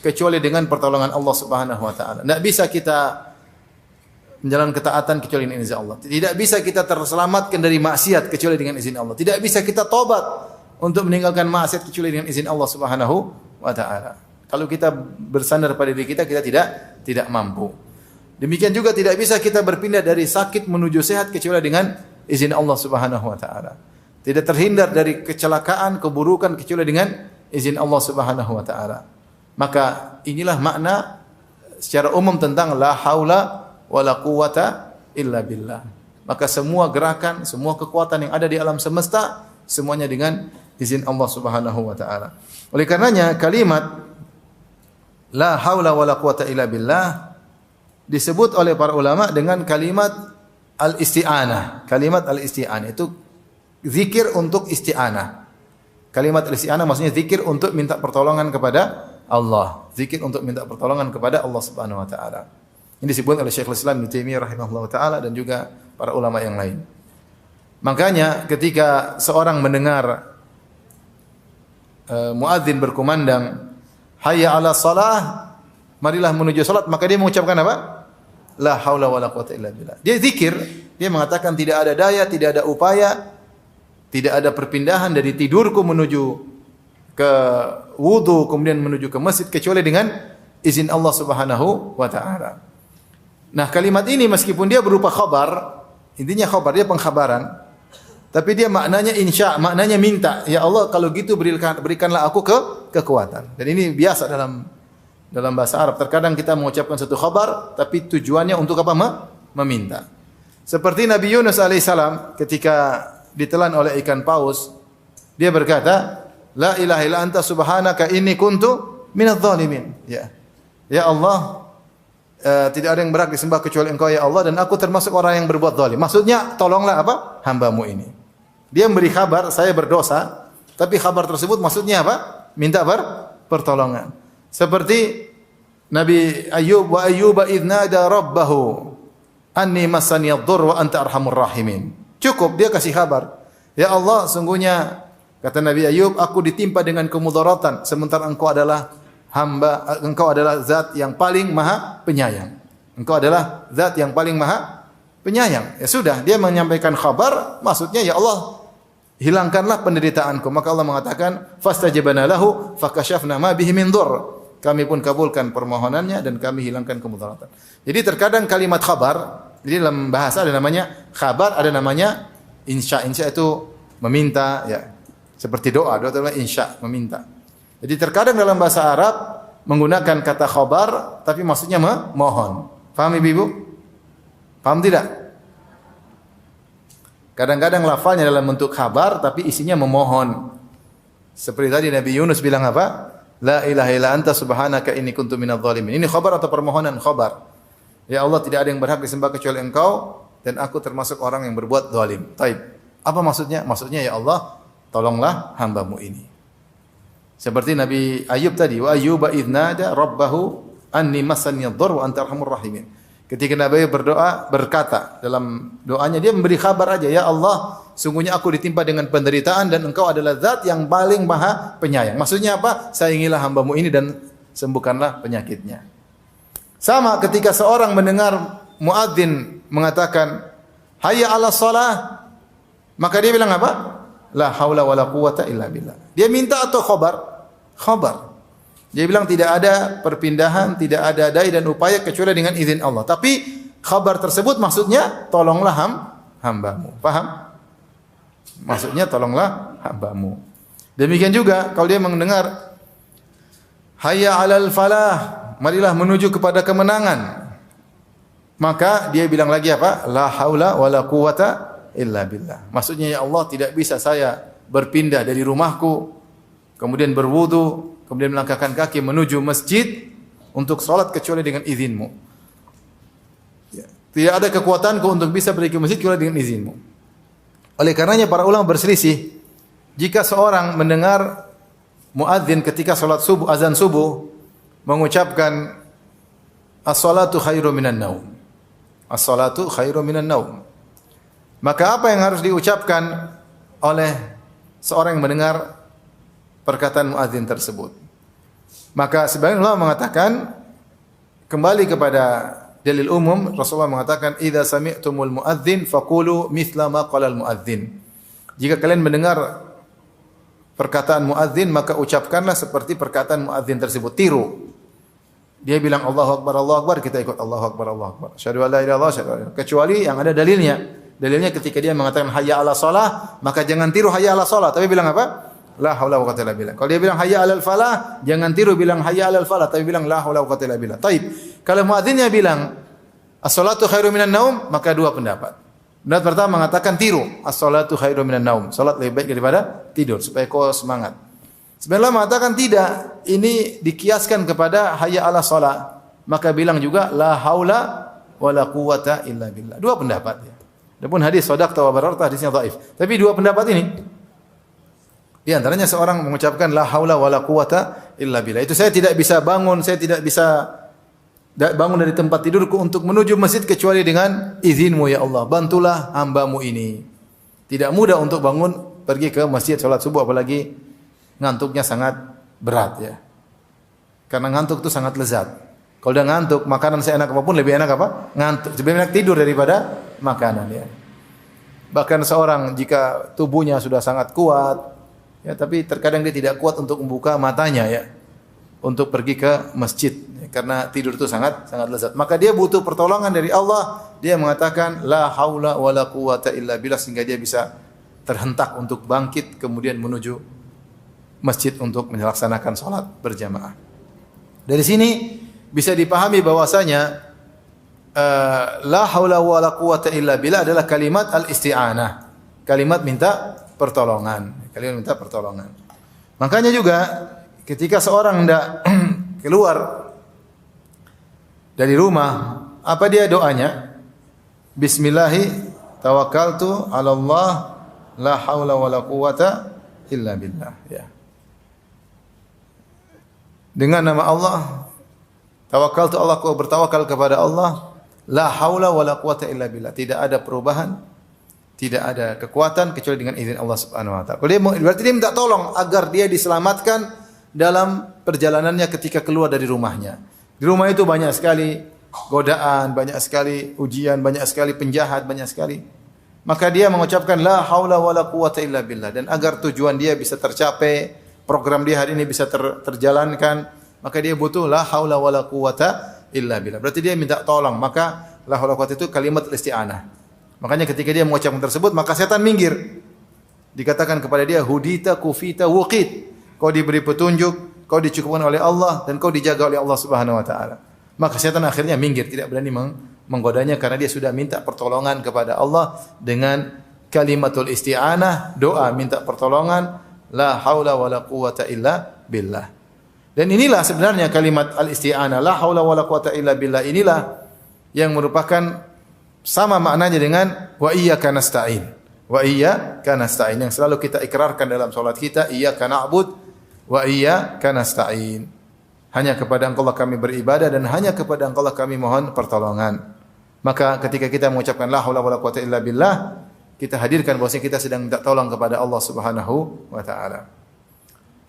kecuali dengan pertolongan Allah Subhanahu wa taala. Tidak bisa kita menjalankan ketaatan kecuali dengan izin Allah. Tidak bisa kita terselamatkan dari maksiat kecuali dengan izin Allah. Tidak bisa kita tobat untuk meninggalkan maksiat kecuali dengan izin Allah Subhanahu wa taala. Kalau kita bersandar pada diri kita tidak mampu. Demikian juga tidak bisa kita berpindah dari sakit menuju sehat kecuali dengan izin Allah Subhanahu wa taala. Tidak terhindar dari kecelakaan, keburukan kecuali dengan izin Allah Subhanahu wa taala. Maka inilah makna secara umum tentang la haula wala quwwata illa billah. Maka semua gerakan, semua kekuatan yang ada di alam semesta semuanya dengan izin Allah Subhanahu wa taala. Oleh karenanya kalimat la haula wala quwwata illa billah disebut oleh para ulama dengan kalimat al-isti'anah. Kalimat al-isti'anah itu zikir untuk isti'anah. Kalimat al-isti'anah maksudnya zikir untuk minta pertolongan kepada Allah. Zikir untuk minta pertolongan kepada Allah Subhanahu wa taala. Ini disebut oleh Syekhul Islam Ibnu Taimiyah rahimahullah taala dan juga para ulama yang lain. Makanya ketika seorang mendengar muadzin berkumandang hayya 'ala shalah, marilah menuju salat, maka dia mengucapkan apa? La haula wala quwwata illa billah. Dia zikir, dia mengatakan tidak ada daya, tidak ada upaya, tidak ada perpindahan dari tidurku menuju ke wudu kemudian menuju ke masjid kecuali dengan izin Allah Subhanahu wa taala. Nah, kalimat ini meskipun dia berupa khabar, intinya khabar, dia pengkhabaran, Tapi dia maknanya insya, maknanya minta. Ya Allah, kalau gitu berikanlah aku kekuatan. Dan ini biasa dalam bahasa Arab. Terkadang kita mengucapkan satu khabar, tapi tujuannya untuk apa? Meminta. Seperti Nabi Yunus alaihissalam ketika ditelan oleh ikan paus, dia berkata, La ilaha illa anta subhanaka inni kuntu minadh dhalimin. Ya Allah, tidak ada yang berhak disembah kecuali Engkau ya Allah, dan aku termasuk orang yang berbuat zalim. Maksudnya, tolonglah apa? Hamba-Mu ini. Dia memberi kabar, saya berdosa, tapi kabar tersebut maksudnya apa? Minta pertolongan. Seperti Nabi Ayub, wa ayyuba idh nada rabbahu anni massani ad-dhurr wa anta arhamur rahimin. Cukup dia kasih kabar. Ya Allah, sungguhnya kata Nabi Ayub, aku ditimpa dengan kemudaratan sementara Engkau adalah hamba, Engkau adalah zat yang paling maha penyayang. Engkau adalah zat yang paling maha penyayang. Ya sudah, dia menyampaikan kabar, maksudnya ya Allah, hilangkanlah penderitaanku. Maka Allah mengatakan, fastajabna lahu fakashafna ma bihi min dhurr. Kami pun kabulkan permohonannya dan kami hilangkan kemudaratan. Jadi terkadang kalimat khabar, jadi dalam bahasa ada namanya khabar, ada namanya insya. Insya itu meminta, ya. Seperti doa itu adalah insya, meminta. Jadi terkadang dalam bahasa Arab menggunakan kata khabar tapi maksudnya memohon. Paham Ibu? Paham tidak? Kadang-kadang lafalnya dalam bentuk khabar tapi isinya memohon. Seperti tadi Nabi Yunus bilang apa? La ilaha illa anta subhanaka inni kuntu minadh dhalimin. Ini khabar atau permohonan? Khabar. Ya Allah, tidak ada yang berhak disembah kecuali Engkau dan aku termasuk orang yang berbuat zalim. Taib. Apa maksudnya? Maksudnya ya Allah, tolonglah hamba-Mu ini. Seperti Nabi Ayub tadi, wa ayyuba idh nada rabbahu anni massani ad-dhurr wa anta arhamur rahimin. Ketika Nabi Ayub berdoa, berkata dalam doanya dia memberi kabar aja, ya Allah, sungguhnya aku ditimpa dengan penderitaan dan Engkau adalah zat yang paling maha penyayang. Maksudnya apa? Sayangilah hamba-Mu ini dan sembuhkanlah penyakitnya. Sama ketika seorang mendengar muadzin mengatakan hayya 'alas shalah, maka dia bilang apa? La haula wala quwata illa billah. Dia minta atau khabar? Khabar. Dia bilang tidak ada perpindahan, tidak ada dai dan upaya kecuali dengan izin Allah. Tapi khabar tersebut maksudnya tolonglah hamba-Mu. Paham? Maksudnya tolonglah hamba-Mu. Demikian juga kalau dia mendengar hayya 'alal falah, marilah menuju kepada kemenangan. Maka dia bilang lagi apa? La haula wala quwata illa billah. Maksudnya ya Allah, tidak bisa saya berpindah dari rumahku, kemudian berwudu, kemudian melangkahkan kaki menuju masjid untuk salat kecuali dengan izin-Mu. Ya. Tidak ada kekuatanku untuk bisa pergi ke masjid kecuali dengan izin-Mu. Oleh karenanya para ulama berselisih, jika seorang mendengar muadzin ketika salat subuh, azan subuh, mengucapkan as-salatu khairu minan naum. As-salatu khairu minan naum. Maka apa yang harus diucapkan oleh seorang yang mendengar perkataan muadzin tersebut? Maka sebagian ulama mengatakan kembali kepada dalil umum, Rasulullah mengatakan idza sami'tumul muadzin faqulu mithla ma qala al muadzin. Jika kalian mendengar perkataan muadzin maka ucapkanlah seperti perkataan muadzin tersebut, tiru. Dia bilang Allahu Akbar, kita ikut Allahu Akbar, Allahu Akbar. Asyhadu an la ilaha illallah, kecuali yang ada dalilnya. Dalilnya ketika dia mengatakan hayya 'ala shalah, maka jangan tiru hayya 'ala shalah, tapi bilang apa? La haula wa quwwata illa billah. Kalau dia bilang hayya 'alal falah, jangan tiru bilang hayya 'alal falah, tapi bilang la haula wa quwwata illa billah. Taib. Kalau muadzinnya bilang as-salatu khairu minan naum, maka dua pendapat. Pendapat pertama mengatakan tiru, as-salatu khairu minan naum. Salat lebih baik daripada tidur supaya kau semangat. Sebenarnya mengatakan tidak, ini dikiaskan kepada hayya 'ala shalah. Maka bilang juga la haula wala quwwata illa billah. Dua pendapat ya. Adapun hadis shadaqta wa bararta hadisnya dhaif. Tapi dua pendapat ini di antaranya seorang mengucapkan la haula wala quwata illa billah. Itu saya tidak bisa bangun, saya tidak bisa bangun dari tempat tidurku untuk menuju masjid kecuali dengan izin-Mu ya Allah. Bantulah hamba-Mu ini. Tidak mudah untuk bangun pergi ke masjid salat subuh apalagi ngantuknya sangat berat ya. Karena ngantuk itu sangat lezat. Kalau udah ngantuk, makanan seenak apapun lebih enak apa? Ngantuk. Lebih enak tidur daripada makanan ya. Bahkan seorang jika tubuhnya sudah sangat kuat ya, tapi terkadang dia tidak kuat untuk membuka matanya ya, untuk pergi ke masjid ya, karena tidur itu sangat lezat. Maka dia butuh pertolongan dari Allah. Dia mengatakan la haula wala quwata illa billah sehingga dia bisa terhentak untuk bangkit kemudian menuju masjid untuk melaksanakan salat berjamaah. Dari sini bisa dipahami bahwasanya la haula wala quwata illa billah adalah kalimat al-isti'anah. Kalimat minta pertolongan. Kalimat minta pertolongan. Makanya juga ketika seorang hendak keluar dari rumah, apa dia doanya? Bismillahi tawakkaltu 'ala Allah la haula wala quwata illa billah, ya. Dengan nama Allah, tawakkaltu Allah, aku bertawakal kepada Allah, la haula wala quwata illa billah. Tidak ada perubahan, tidak ada kekuatan kecuali dengan izin Allah Subhanahu wa taala. Berarti dia minta tolong agar dia diselamatkan dalam perjalanannya ketika keluar dari rumahnya. Di rumah itu banyak sekali godaan, banyak sekali ujian, banyak sekali penjahat, banyak sekali. Maka dia mengucapkan la haula wala quwata illa billah, dan agar tujuan dia bisa tercapai, program dia hari ini bisa terjalankan, maka dia butuh la haula wala quwata illa billah. Berarti dia minta tolong, maka la haula quwata itu kalimat isti'anah. Makanya ketika dia mengucapkan tersebut, maka setan minggir. Dikatakan kepada dia hudita kufita wuqit. Kau diberi petunjuk, kau dicukupkan oleh Allah dan kau dijaga oleh Allah Subhanahu wa taala. Maka setan akhirnya minggir, tidak berani menggodanya karena dia sudah minta pertolongan kepada Allah dengan kalimatul isti'anah, doa minta pertolongan, la haula wala quwata illa billah. Dan inilah sebenarnya kalimat al-isti'anah, la haula wala quwata illa billah, inilah yang merupakan sama maknanya dengan wa iyyaka nasta'in. Wa iyyaka nasta'in yang selalu kita ikrarkan dalam salat kita, iyyaka na'bud wa iyyaka nasta'in. Hanya kepada Engkau lah kami beribadah dan hanya kepada Engkau lah kami mohon pertolongan. Maka ketika kita mengucapkan la haula wala quwata illa billah, kita hadirkan bahwasanya kita sedang minta tolong kepada Allah Subhanahu wa taala.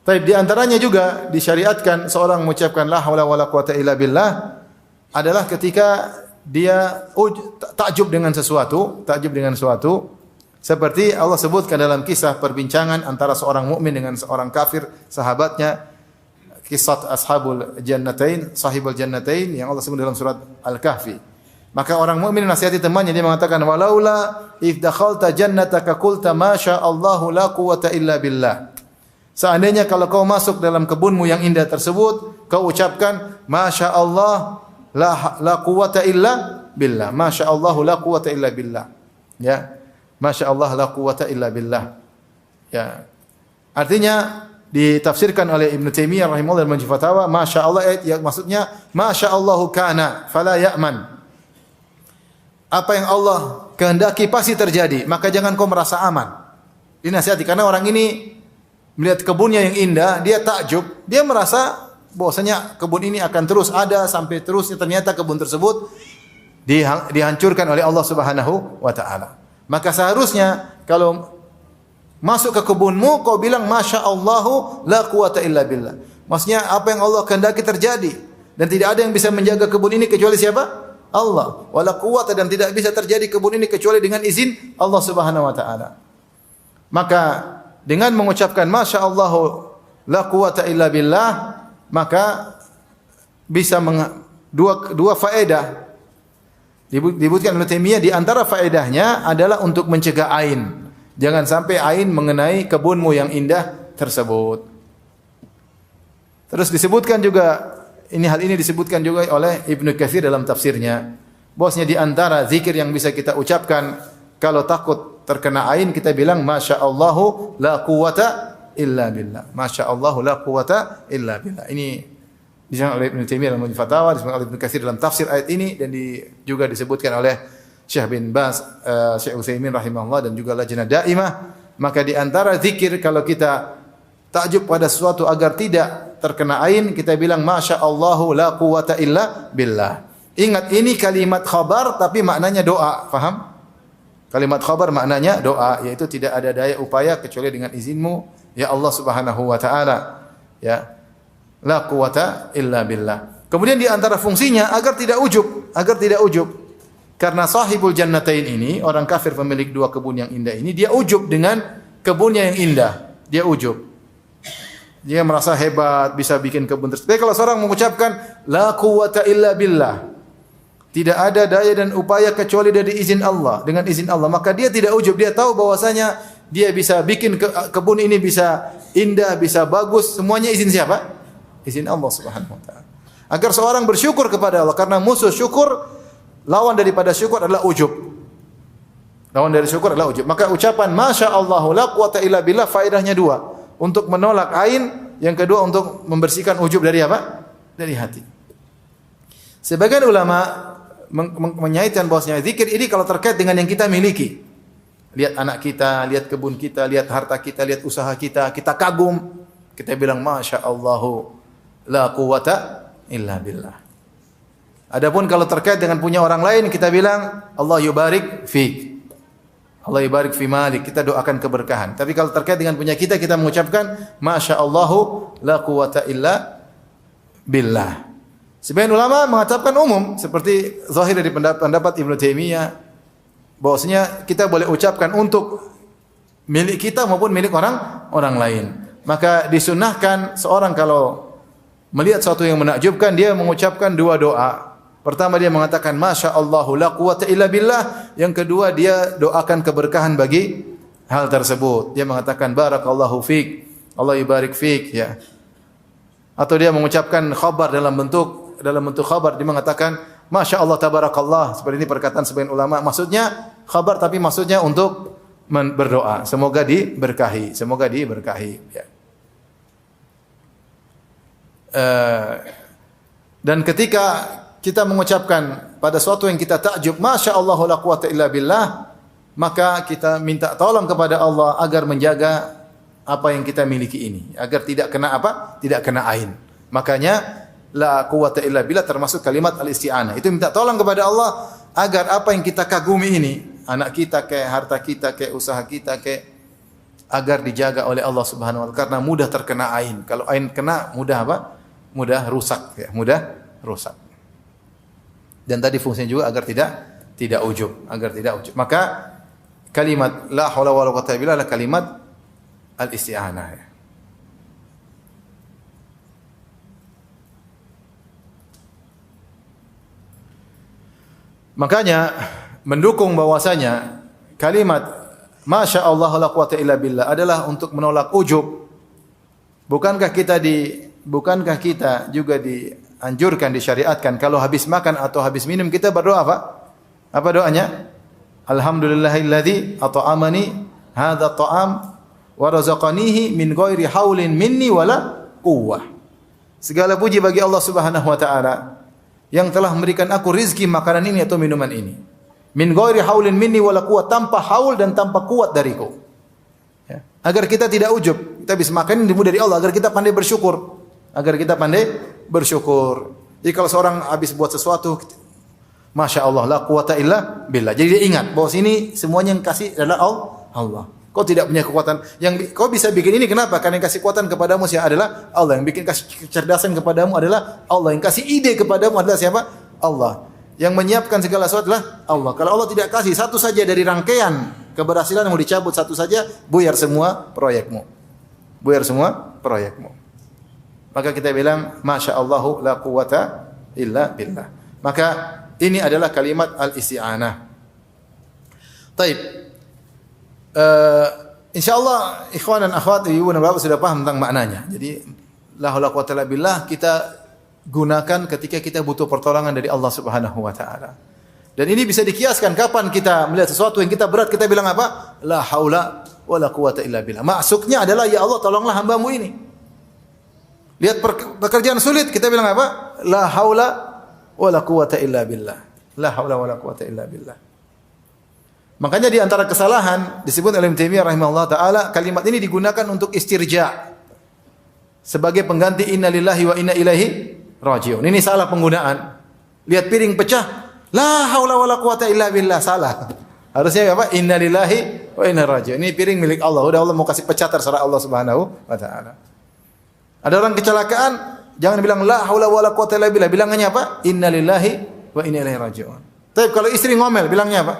Baik, di antaranya juga disyariatkan seorang mengucapkan la haula wala quwata illa billah adalah ketika dia takjub dengan sesuatu, seperti Allah sebutkan dalam kisah perbincangan antara seorang mukmin dengan seorang kafir sahabatnya, kisah ashabul jannatain, sahibul jannatain yang Allah sebut dalam surat Al-Kahfi. Maka orang mukmin nasihati temannya, dia mengatakan walaula idh dakhalta jannataka qulta ma syaa Allahu la quwwata illa billah. Seandainya kalau kau masuk dalam kebunmu yang indah tersebut, kau ucapkan masya Allah la quwwata illa billah. Masya Allah la quwwata illa billah. Ya. Masya Allah la quwwata illa billah. Ya. Artinya ditafsirkan oleh Ibnu Taimiyah rahimahullah dalam Majmu' Fatawa, masya Allah ya, maksudnya masya Allahu kana fala ya'man. Apa yang Allah kehendaki pasti terjadi, maka jangan kau merasa aman. Dinasihati karena orang ini melihat kebunnya yang indah, dia takjub, dia merasa bahwasanya kebun ini akan terus ada sampai terusnya, ternyata kebun tersebut dihancurkan oleh Allah Subhanahu wa taala. Maka seharusnya kalau masuk ke kebunmu kau bilang masya Allahu la quwata illa billah. Maksudnya apa yang Allah kehendaki terjadi dan tidak ada yang bisa menjaga kebun ini kecuali siapa? Allah. Wala quwata, dan tidak bisa terjadi kebun ini kecuali dengan izin Allah Subhanahu wa taala. Maka dengan mengucapkan masya Allahu la quwata illa billah, maka bisa dua faedah. Disebutkan oleh Taimiyah, di antara faedahnya adalah untuk mencegah ain. Jangan sampai ain mengenai kebunmu yang indah tersebut. Terus disebutkan juga, hal ini disebutkan juga oleh Ibnu Katsir dalam tafsirnya, bahwasanya di antara zikir yang bisa kita ucapkan kalau takut terkena ain, kita bilang masya Allahu la quwata illa billah. Masya Allahu la quwata illa billah. Ini disebutkan oleh Ibnu Taimiyah dalam Majmu' Fatawa, disebutkan oleh Ibnu Katsir dalam tafsir ayat ini, dan juga disebutkan oleh Syekh bin Baz, Syekh Utsaimin rahimahullah, dan juga Lajnah Daimah. Maka di antara zikir kalau kita takjub pada sesuatu agar tidak terkena ain, kita bilang masya Allahu la quwata illa billah. Ingat, ini kalimat khabar tapi maknanya doa, faham? Kalimat khabar maknanya doa, yaitu tidak ada daya upaya kecuali dengan izinmu ya Allah Subhanahu wa taala. Ya. La quwata illa billah. Kemudian di antara fungsinya agar tidak ujub. Karena sahibul jannatain ini, orang kafir pemilik dua kebun yang indah ini, dia ujub dengan kebunnya yang indah. Dia ujub. Dia merasa hebat bisa bikin kebun tersebut. Tapi kalau seorang mengucapkan la quwata illa billah, tidak ada daya dan upaya kecuali dari izin Allah, dengan izin Allah, maka dia tidak ujub. Dia tahu bahwasanya dia bisa bikin kebun ini bisa indah, bisa bagus, semuanya izin siapa? Izin Allah Subhanahu wa taala. Agar seorang bersyukur kepada Allah, karena musuh syukur, lawan daripada syukur adalah ujub. Lawan dari syukur adalah ujub. Maka ucapan Masya Allah la quwata illa billah faedahnya dua. Untuk menolak ain, yang kedua untuk membersihkan ujub dari apa? Dari hati. Sebagian ulama menyaitkan bahwasanya zikir ini kalau terkait dengan yang kita miliki. Lihat anak kita, lihat kebun kita, lihat harta kita, lihat usaha kita, kita kagum, kita bilang Masya Allahu la quwata illa billah. Adapun kalau terkait dengan punya orang lain, kita bilang Allah yubarik fik. Allah yubarik fi malik, kita doakan keberkahan. Tapi kalau terkait dengan punya kita mengucapkan Masya Allahu la quwata illa billah. Sebagian ulama mengatakan umum, seperti zahir dari pendapat Ibnu Taimiyah, bahwasanya kita boleh ucapkan untuk milik kita maupun milik orang lain. Maka disunnahkan seorang kalau melihat sesuatu yang menakjubkan, dia mengucapkan dua doa. Pertama dia mengatakan Masya Allahu la quwata illa billah. Yang kedua dia doakan keberkahan bagi hal tersebut. Dia mengatakan barakallahu fik, Allah yubarik fik, ya. Atau dia mengucapkan khabar dalam bentuk khabar, dia mengatakan Masya Allah tabarakallah. Seperti ini perkataan sebagian ulama. Maksudnya khabar tapi maksudnya untuk berdoa. Semoga diberkahi, semoga diberkahi, ya. Dan ketika kita mengucapkan pada suatu yang kita takjub, Masya Allah la quwata illa billah, maka kita minta tolong kepada Allah agar menjaga apa yang kita miliki ini, agar tidak kena apa? Tidak kena ain. Makanya la quwata illa billah termasuk kalimat al-isti'anah. Itu minta tolong kepada Allah agar apa yang kita kagumi ini, anak kita kayak harta kita kayak usaha kita kayak, agar dijaga oleh Allah Subhanahu wa taala, karena mudah terkena ain. Kalau ain kena mudah apa? Mudah rusak, ya, mudah rusak. Dan tadi fungsinya juga agar tidak ujub, agar tidak ujub. Maka kalimat la haula wala quwwata illa billah adalah kalimat al-isti'anah, ya. Makanya mendukung bahwasanya kalimat Masya Allah la quwwata illa billah adalah untuk menolak ujub. Bukankah kita juga dianjurkan, disyariatkan kalau habis makan atau habis minum kita berdoa apa? Apa doanya? Alhamdulillahilladzi at'amani hadza ta'am wa razaqanihi min ghairi haulin minni wala quwwah. Segala puji bagi Allah Subhanahu wa taala yang telah memberikan aku rizki makanan ini atau minuman ini. Min ghairi haulin minni wala quwwah, tanpa haul dan tanpa kuat dariku. Ya. Agar kita tidak ujub, kita bisa makan ini dari Allah, agar kita pandai bersyukur. Agar kita pandai bersyukur. Jadi kalau seorang habis buat sesuatu, Masya Allah la quwata illa billah. Jadi dia ingat bahwa sini semuanya yang kasih adalah Allah. Kau tidak punya kekuatan. Yang kau bisa bikin ini kenapa? Karena yang kasih kekuatan kepadamu siapa? Adalah Allah. Yang bikin kasih kecerdasan kepadamu adalah Allah. Yang kasih ide kepadamu adalah siapa? Allah. Yang menyiapkan segala sesuatu adalah Allah. Kalau Allah tidak kasih satu saja dari rangkaian keberhasilan yang mau dicabut satu saja, buyar semua proyekmu. Buyar semua proyekmu. Maka kita bilang Masya Allahu la quwata illa billah. Maka ini adalah kalimat al-isti'anah. Taib. InsyaAllah ikhwan dan akhwat, ibu dan bapak sudah paham tentang maknanya. Jadi la haula quwwata illa billah kita gunakan ketika kita butuh pertolongan dari Allah Subhanahu wa taala. Dan ini bisa dikiaskan kapan kita melihat sesuatu yang kita berat, kita bilang apa? La haula wala quwwata illa billah. Maksudnya adalah ya Allah tolonglah hambamu ini. Lihat pekerjaan sulit, kita bilang apa? La haula wala quwwata illa billah. La haula wala quwwata illa billah. Makanya di antara kesalahan disebut oleh Ibnu Taimiyah rahimahullah taala, kalimat ini digunakan untuk istirja sebagai pengganti inna lillahi wa inna ilaihi rajiun. Ini salah penggunaan. Lihat piring pecah, la haula wala quwata illa billah, salah. Harusnya apa? Inna lillahi wa inna rajiun. Ini piring milik Allah. Udah Allah mau kasih pecah terserah Allah Subhanahu wa taala. Ada orang kecelakaan, jangan bilang la haula wala quwata illa billah, bilangannya apa? Inna lillahi wa inna ilaihi rajiun. Tapi kalau istri ngomel, bilangnya apa?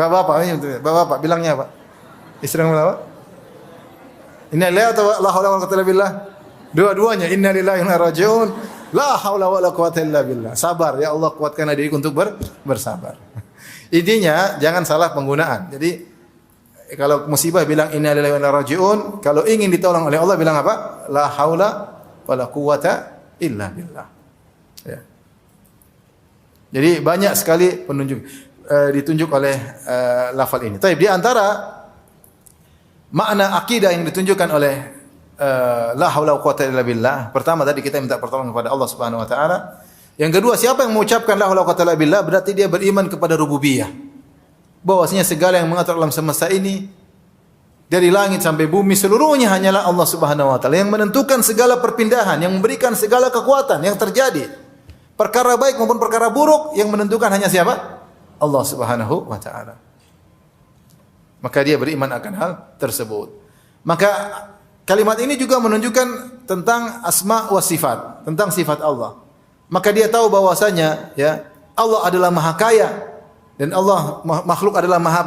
Bapak bilangnya apa? Istri ngomel apa? Inna lillahi atau la haula wala quwata illa billah? Dua-duanya, inna lillahi wa inna ilaihi rajiun. La haula wala quwata illa billah. Sabar ya Allah, kuatkanlah diriku untuk bersabar. Intinya jangan salah penggunaan. Jadi Kalau musibah bilang inna lillahi wa inna ilaihi raji'un, kalau ingin ditolong oleh Allah bilang apa? La haula wala quwata illa billah. Ya. Jadi banyak sekali ditunjuk oleh lafal ini. Tapi di antara makna akidah yang ditunjukkan oleh la haula wa quwata illa billah, pertama tadi kita minta pertolongan kepada Allah Subhanahu wa taala. Yang kedua, siapa yang mengucapkan la haula wa quwata illa billah berarti dia beriman kepada rububiyah. Bahwasanya segala yang mengatur alam semesta ini dari langit sampai bumi seluruhnya hanyalah Allah Subhanahu wa taala yang menentukan segala perpindahan, yang memberikan segala kekuatan yang terjadi. Perkara baik maupun perkara buruk yang menentukan hanya siapa? Allah Subhanahu wa taala. Maka dia beriman akan hal tersebut. Maka kalimat ini juga menunjukkan tentang asma wa sifat, tentang sifat Allah. Maka dia tahu bahwasanya ya Allah adalah maha kaya dan Allah makhluk adalah maha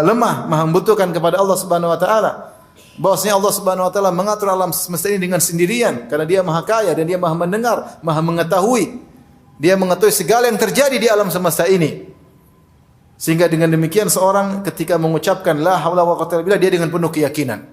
lemah, maha membutuhkan kepada Allah Subhanahu wa taala. Bahwasanya Allah Subhanahu wa taala mengatur alam semesta ini dengan sendirian karena Dia maha kaya dan Dia maha mendengar, maha mengetahui. Dia mengetahui segala yang terjadi di alam semesta ini. Sehingga dengan demikian seorang ketika mengucapkan la haula wa quwwata illa billah dia dengan penuh keyakinan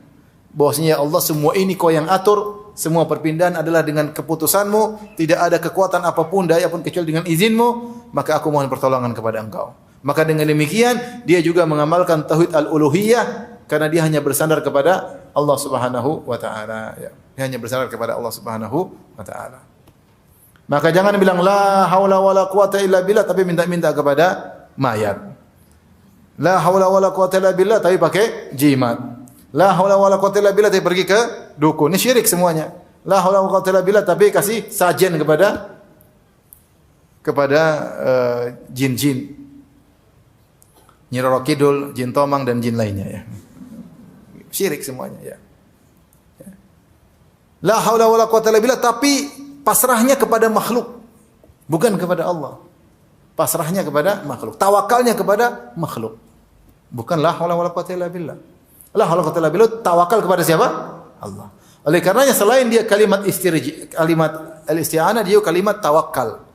bahwasanya ya Allah semua ini Kau yang atur, semua perpindahan adalah dengan keputusan-Mu, tidak ada kekuatan apapun daya pun kecuali dengan izin-Mu, maka aku mohon pertolongan kepada Engkau. Maka dengan demikian dia juga mengamalkan tauhid al-uluhiyah karena dia hanya bersandar kepada Allah Subhanahu wa taala ya. Dia hanya bersandar kepada Allah Subhanahu wa taala. Maka jangan bilang la haula wala quwata illa billah tapi minta-minta kepada mayat. La haula wala quwata illa billah tapi pakai jimat. La haula wala quwata illa billah tapi pergi ke dukun. Ini syirik semuanya. La haula wala quwata illa billah tapi kasih sajen kepada jin-jin. Nyi Roro Kidul, jin tomang dan jin lainnya ya. Syirik semuanya ya. La haula wala quwata illa billah tapi pasrahnya kepada makhluk bukan kepada Allah. Pasrahnya kepada makhluk, tawakalnya kepada makhluk. Bukan la haula wala quwata illa billah. La haula wala quwata illa billah tawakal kepada siapa? Allah. Oleh karenanya selain dia kalimat al-isti'anah dia kalimat tawakal.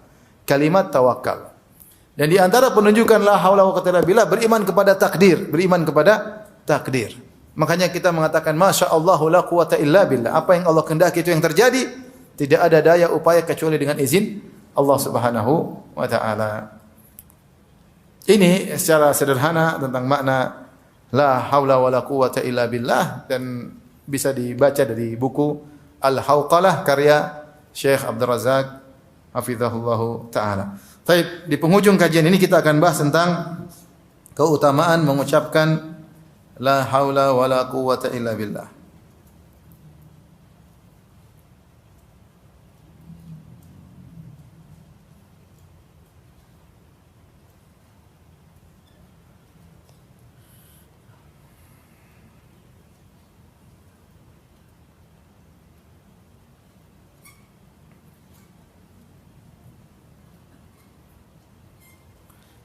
Kalimat tawakal. Dan di antara penunjukan la haula wala quwata illa billah beriman kepada takdir, beriman kepada takdir. Makanya kita mengatakan masya Allah la quwata illa billah. Apa yang Allah kehendaki itu yang terjadi. Tidak ada daya upaya kecuali dengan izin Allah Subhanahu wa taala. Ini secara sederhana tentang makna la haula wala quwata illa billah dan bisa dibaca dari buku Al-Hawqalah karya Syekh Abdul Razak hafizahullahu taala. Baik, di penghujung kajian ini kita akan bahas tentang keutamaan mengucapkan la haula wala quwwata illa billah.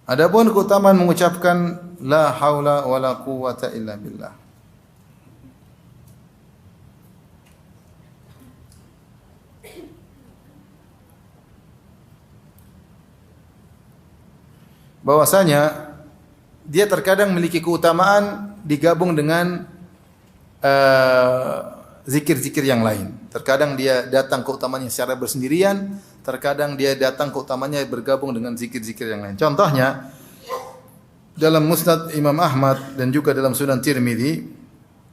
Adapun keutamaan mengucapkan la haula wala quwwata illa billah. Bahwasanya dia terkadang memiliki keutamaan digabung dengan zikir-zikir yang lain. Terkadang dia datang keutamaannya secara bersendirian, terkadang dia datang keutamaannya bergabung dengan zikir-zikir yang lain. Contohnya dalam Musnad Imam Ahmad dan juga dalam Sunan Tirmidzi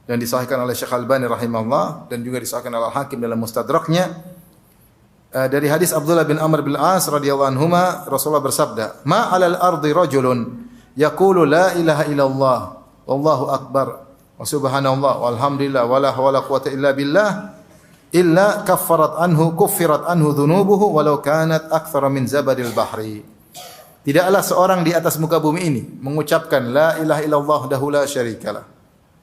dan disahihkan oleh Syekh Albani rahimahullah dan juga disahihkan oleh Al-Hakim dalam Mustadraknya dari hadis Abdullah bin Amr bin As radhiyallahu anhuma Rasulullah bersabda, "Ma 'alal ardi rajulun yaqulu la ilaha illallah wallahu akbar wa subhanallah walhamdulillah wala hawla quwwata illa billah illa kuffirat anhu dhunubuhu walau kanat aktsara min zabadil bahri." Tidaklah seorang di atas muka bumi ini mengucapkan la ilaha illallah wahdahu la syarikalah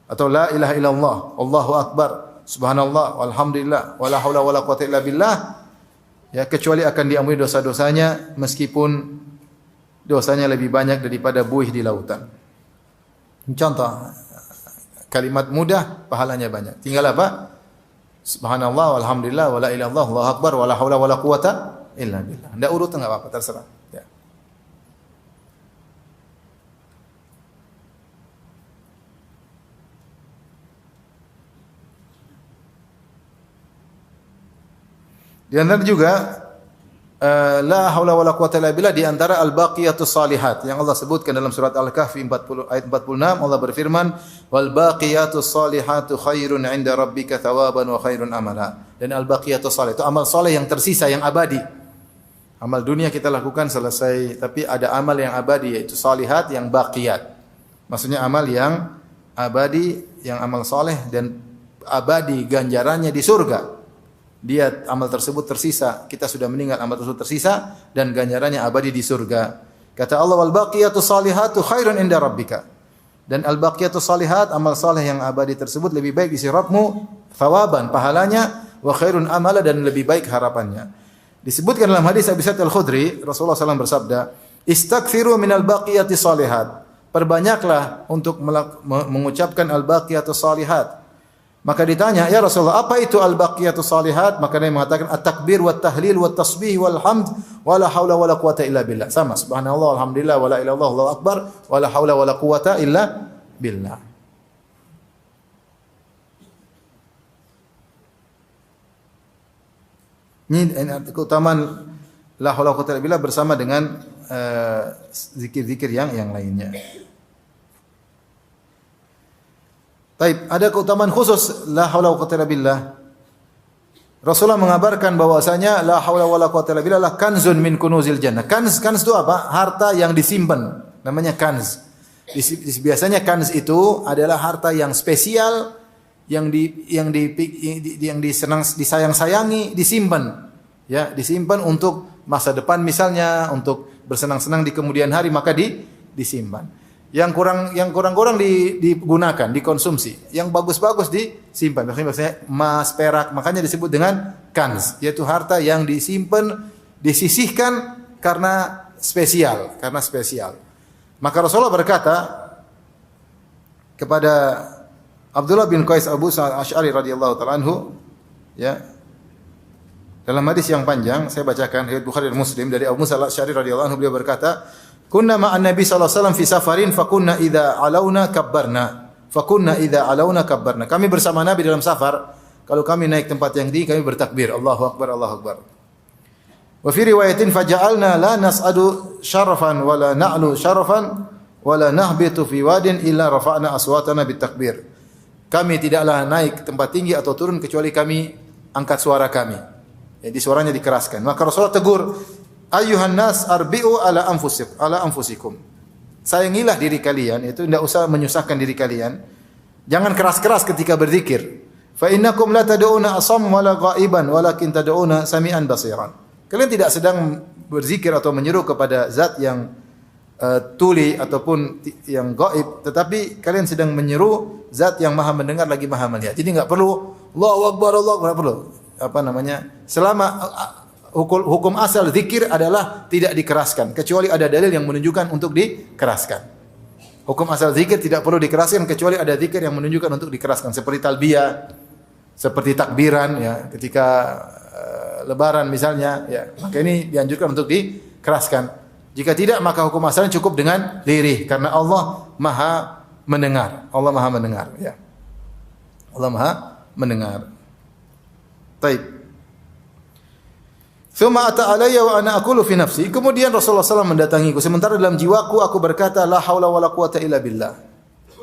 atau la ilaha illallah wallahu akbar subhanallah walhamdulillah wala haula wala quwwata illa billah ya kecuali akan diampuni dosa-dosanya meskipun dosanya lebih banyak daripada buih di lautan. Contoh kalimat mudah pahalanya banyak. Tinggal apa? Subhanallah walhamdulillah wala ilaha illallah wallahu akbar wala haula wala quwwata illa billah. Enggak urut enggak apa-apa terserah. Ya. Di antara juga la haula wala quwata illa billah, di antara al-baqiyatus salihat yang Allah sebutkan dalam surat Al-Kahfi 40 ayat 46, Allah berfirman, wal baqiyatus salihatu khairun 'inda rabbika thawaban wa khairun amala. Dan al-baqiyatus salih itu amal saleh yang tersisa, yang abadi. Amal dunia kita lakukan selesai, tapi ada amal yang abadi yaitu salihat yang baqiyat. Maksudnya amal yang abadi, yang amal saleh dan abadi ganjarannya di surga. Dia amal tersebut tersisa, kita sudah meninggal, amal tersebut tersisa dan ganjarannya abadi di surga. Kata Allah, wal baqiyatus salihatu khairun inda rabbika. Dan al baqiyatus salihat, amal saleh yang abadi tersebut lebih baik di sisi Rabbmu, thawaban, pahalanya, wa khairun amala, dan lebih baik harapannya. Disebutkan dalam hadis Abi Sa'id Al-Khudri, Rasulullah SAW bersabda, istaghfiru minal baqiyatis salihat. Perbanyaklah untuk mengucapkan al baqiyatus salihat. Maka ditanya, ya Rasulullah, apa itu al-baqiyatus salihat? Maka dia mengatakan at-takbir wa tahlil wa tasbih wal hamd wa la haula wa la quwata illa billah. Sama, subhanallah, alhamdulillah, wa la ilaha illallah, Allahu akbar, wa la haula wa la quwata illa billah. Ini keutamaan la haula wa la quwata illa billah bersama dengan zikir-zikir yang lainnya. Taib, ada keutamaan khusus la haula wa quwwata illa billah. Rasulullah mengabarkan bahwasanya la haula wala quwwata illa billah kanzun min kunuzil jannah. Kanz itu apa? Harta yang disimpan, namanya kanz. Biasanya kanz itu adalah harta yang spesial, yang disayang-sayangi, disimpan. Ya, disimpan untuk masa depan misalnya, untuk bersenang-senang di kemudian hari, maka disimpan. Yang kurang digunakan, dikonsumsi. Yang bagus-bagus disimpan. Maksudnya emas, perak, makanya disebut dengan kanz, yaitu harta yang disimpan, disisihkan karena spesial, Maka Rasulullah berkata kepada Abdullah bin Qais Abu Sa'id Asy'ari radhiyallahu ta'ala anhu, ya. Dalam hadis yang panjang, saya bacakan riwayat Bukhari dan Muslim dari Abu Musa Al-Asy'ari radhiyallahu anhu, beliau berkata, kunna ma'an Nabi sallallahu alaihi wasallam fi safarin fakunna idza alauna kabbarna. Kami bersama Nabi dalam safar, kalau kami naik tempat yang tinggi kami bertakbir, Allahu akbar, Allahu akbar. Wa fi riwayatin faja'alna la nas'adu syarafan wa la na'lu syarafan wa la nahbitu fi wadin illa rafa'na aswatana bitakbir. Kami tidaklah naik tempat tinggi atau turun kecuali kami angkat suara kami. Jadi suaranya dikeraskan. Maka Rasulullah tegur, ayyuhan nas arbi'u ala anfusikum. Sayangilah diri kalian, itu tidak usah menyusahkan diri kalian. Jangan keras-keras ketika berzikir. Fa innakum la tad'una asam wala ghaiban walakin tad'una sami'an basiran. Kalian tidak sedang berzikir atau menyeru kepada zat yang tuli ataupun yang gaib, tetapi kalian sedang menyeru zat yang Maha mendengar lagi Maha melihat. Jadi enggak perlu Allahu akbar, enggak perlu. Selama hukum asal zikir adalah tidak dikeraskan kecuali ada dalil yang menunjukkan untuk dikeraskan. Hukum asal zikir tidak perlu dikeraskan kecuali ada zikir yang menunjukkan untuk dikeraskan, seperti talbiyah, seperti takbiran ya ketika lebaran misalnya ya, maka ini dianjurkan untuk dikeraskan. Jika tidak maka hukum asalnya cukup dengan lirih karena Allah Maha mendengar. Allah Maha mendengar ya. Allah Maha mendengar. Baik. Thumma ata alayya wa ana aqulu fi nafsi. Kemudian Rasulullah SAW mendatangiku sementara dalam jiwaku aku berkata la haula wala quwata illa billah.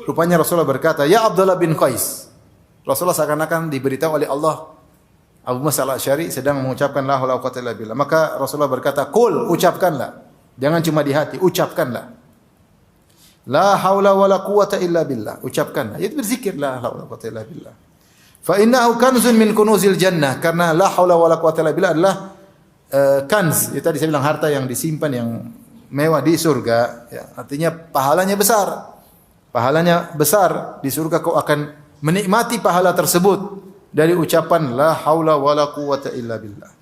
Rupanya Rasulullah berkata, "Ya Abdullah bin Qais." Rasulullah seakan-akan diberitahu oleh Allah Abu Musa Al-Asy'ari sedang mengucapkan la haula wala quwata illa billah. Maka Rasulullah berkata, "Qul," ucapkanlah. Jangan cuma di hati, ucapkanlah. La haula wala quwata illa billah. Ucapkanlah. Itu berzikir la haula wala quwata illa billah. Fa innahu kanzun min kunuzil jannah. Karena la haula wala quwata illa billah adalah kanz. Itu tadi saya bilang harta yang disimpan yang mewah di surga. Ya, artinya pahalanya besar. Pahalanya besar di surga. Kau akan menikmati pahala tersebut dari ucapan la haula wala quwata illa billah.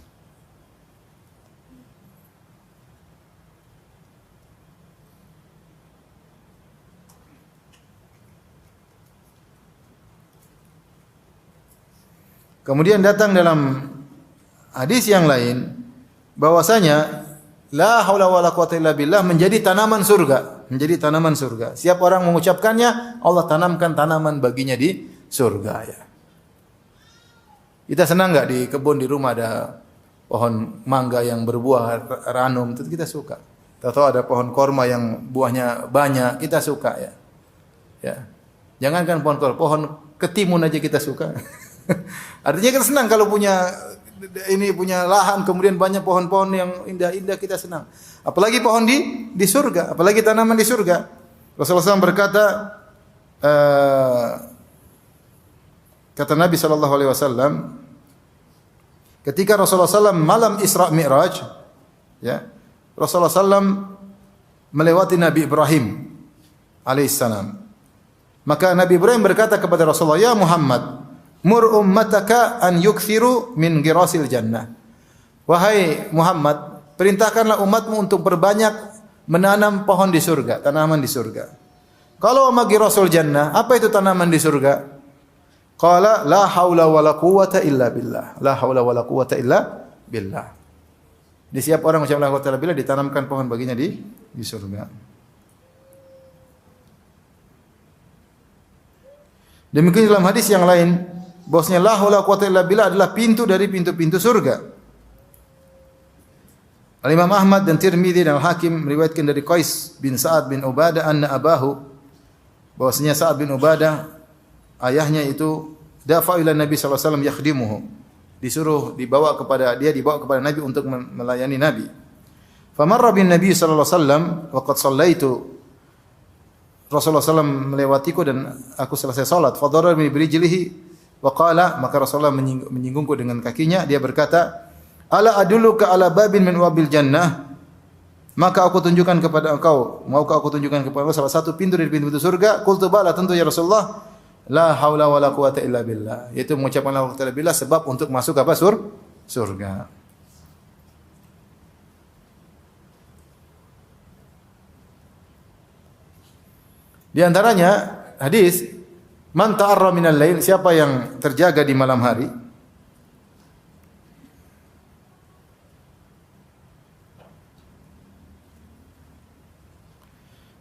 Kemudian datang dalam hadis yang lain bahwasanya la haula wala quwata illa billah menjadi tanaman surga, menjadi tanaman surga. Siapa orang mengucapkannya, Allah tanamkan tanaman baginya di surga ya. Kita senang enggak di kebun di rumah ada pohon mangga yang berbuah ranum itu kita suka. Tahu ada pohon korma yang buahnya banyak, kita suka ya. Ya. Jangankan pohon korma, pohon ketimun aja kita suka. Artinya kita senang kalau punya lahan kemudian banyak pohon-pohon yang indah-indah kita senang. Apalagi pohon di surga, apalagi tanaman di surga. Rasulullah SAW berkata, kata Nabi SAW, ketika Rasulullah SAW malam Isra Mi'raj, ya, Rasulullah SAW melewati Nabi Ibrahim alaihissalam. Maka Nabi Ibrahim berkata kepada Rasulullah, ya Muhammad, mur ummataka an yukthiru min girasil jannah. Wahai Muhammad, perintahkanlah umatmu untuk berbanyak menanam pohon di surga, tanaman di surga. Kalau ma girasul jannah, apa itu tanaman di surga? Qala la haula wala quwwata illa billah. La haula wala quwwata illa billah. Di setiap orang mengucapkan la haula wala billah ditanamkan pohon baginya di surga. Demikian dalam hadis yang lain, bahwasanya la haula wala quwwata illa billah adalah pintu dari pintu-pintu surga. Al-Imam Ahmad dan Tirmidzi dan Al-Hakim meriwayatkan dari Qais bin Sa'ad bin Ubadah anna abahu, bahwasanya Sa'ad bin Ubadah ayahnya itu dafa ila Nabi sallallahu alaihi wasallam yakhdimuhu. Dibawa kepada Nabi untuk melayani Nabi. Famarra bin Nabi sallallahu alaihi wasallam wa qad shallaitu. Rasulullah SAW melewatiku dan aku selesai salat. Fadara bi rijlihi wa qala, maka Rasulullah menyinggungku dengan kakinya. Dia berkata, ala adulluka ala babin min wabil jannah. Maka aku tunjukkan kepada engkau, maukah aku tunjukkan kepada engkau salah satu pintu dari pintu-pintu surga? Qultu bala, tentu ya Rasulullah. La haula wala quwata illa billah. Yaitu mengucapkan la haula wala quwata illa billah sebab untuk masuk apa? Surga. Di antaranya hadis man ta'arra minal lail, siapa yang terjaga di malam hari,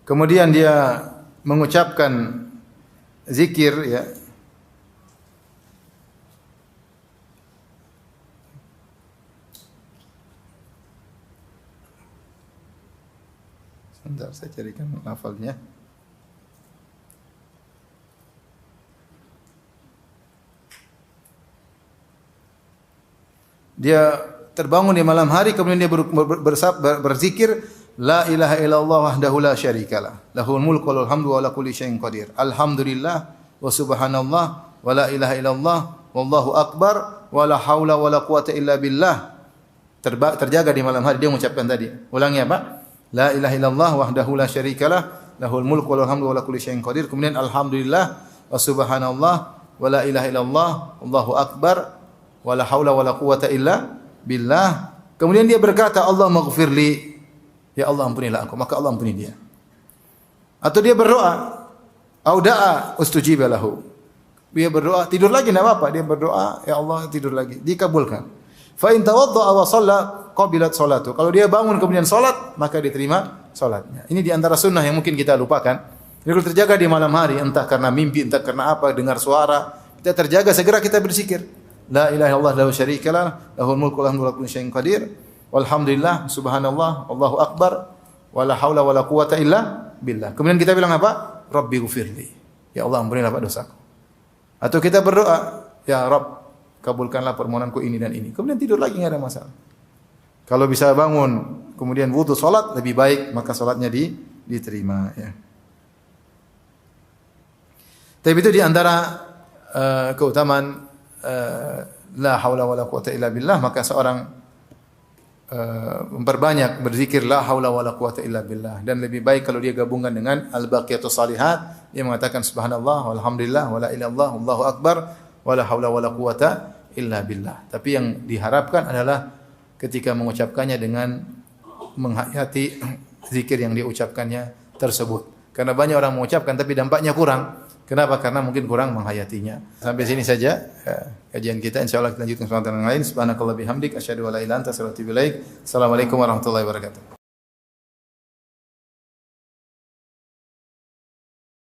kemudian dia mengucapkan zikir, ya, sebentar saya carikan lafalnya. Dia terbangun di malam hari kemudian dia berzikir la ilaha illallah wahdahu la syarikalah lahul mulku wa lahul hamdu wa ala kulli syai'in qadir. Alhamdulillah wa subhanallah wa la ilaha illallah wallahu akbar wa la haula wa la quwata illa billah. Terjaga di malam hari dia mengucapkan tadi. Ulangi apa? La ilaha illallah wahdahu la syarikalah lahul mulku wa lahul hamdu wa ala kulli syai'in qadir. Kemudian alhamdulillah wa subhanallah wa la ilaha illallah wallahu akbar wala haula wala quwata illa billah. Kemudian dia berkata, Allah maghfirli, ya Allah ampunilah aku, maka Allah ampuni dia. Atau dia berdoa, au da'a ustujiba lahu. Dia berdoa, tidur lagi enggak apa-apa, dia berdoa, ya Allah tidur lagi, dikabulkan. Fa in tawadda'a wa shalla qabilat salatu. Kalau dia bangun kemudian salat, maka diterima salatnya. Ini di antara sunnah yang mungkin kita lupakan. Jadi kalau terjaga di malam hari, entah karena mimpi, entah karena apa, dengar suara, kita terjaga, segera kita berzikir. La ilaha illallah lahu syarikalah lahul mulku wa lahul kulli syai'in qadir walhamdulillah subhanallah wallahu akbar wala haula wala quwata illa billah. Kemudian kita bilang apa? Rabbi ghfirli, ya Allah ampunilah dosaku. Atau kita berdoa, ya Rabb kabulkanlah permohonanku ini dan ini. Kemudian tidur lagi enggak ada masalah. Kalau bisa bangun kemudian wudu salat lebih baik, maka salatnya diterima, ya. Tapi itu di antara keutamaan la haula wala quwata illa billah, maka seorang memperbanyak berzikir la haula wala quwata illa billah, dan lebih baik kalau dia gabungkan dengan al-baqiyatus salihat, dia mengatakan subhanallah walhamdulillah wala ilaha illallah wallahu akbar wala haula wala quwata illa billah. Tapi yang diharapkan adalah ketika mengucapkannya dengan menghayati zikir yang dia ucapkannya tersebut. Karena banyak orang mengucapkan tapi dampaknya kurang. Kenapa? Karena mungkin kurang menghayatinya. Sampai sini saja kajian kita. Insyaallah kita lanjutkan kesempatan yang lain. Subhanakallah bihamdik asyhadu an la ilaha illa anta astaghfiruka wa atubu ilaik. Assalamualaikum warahmatullahi wabarakatuh.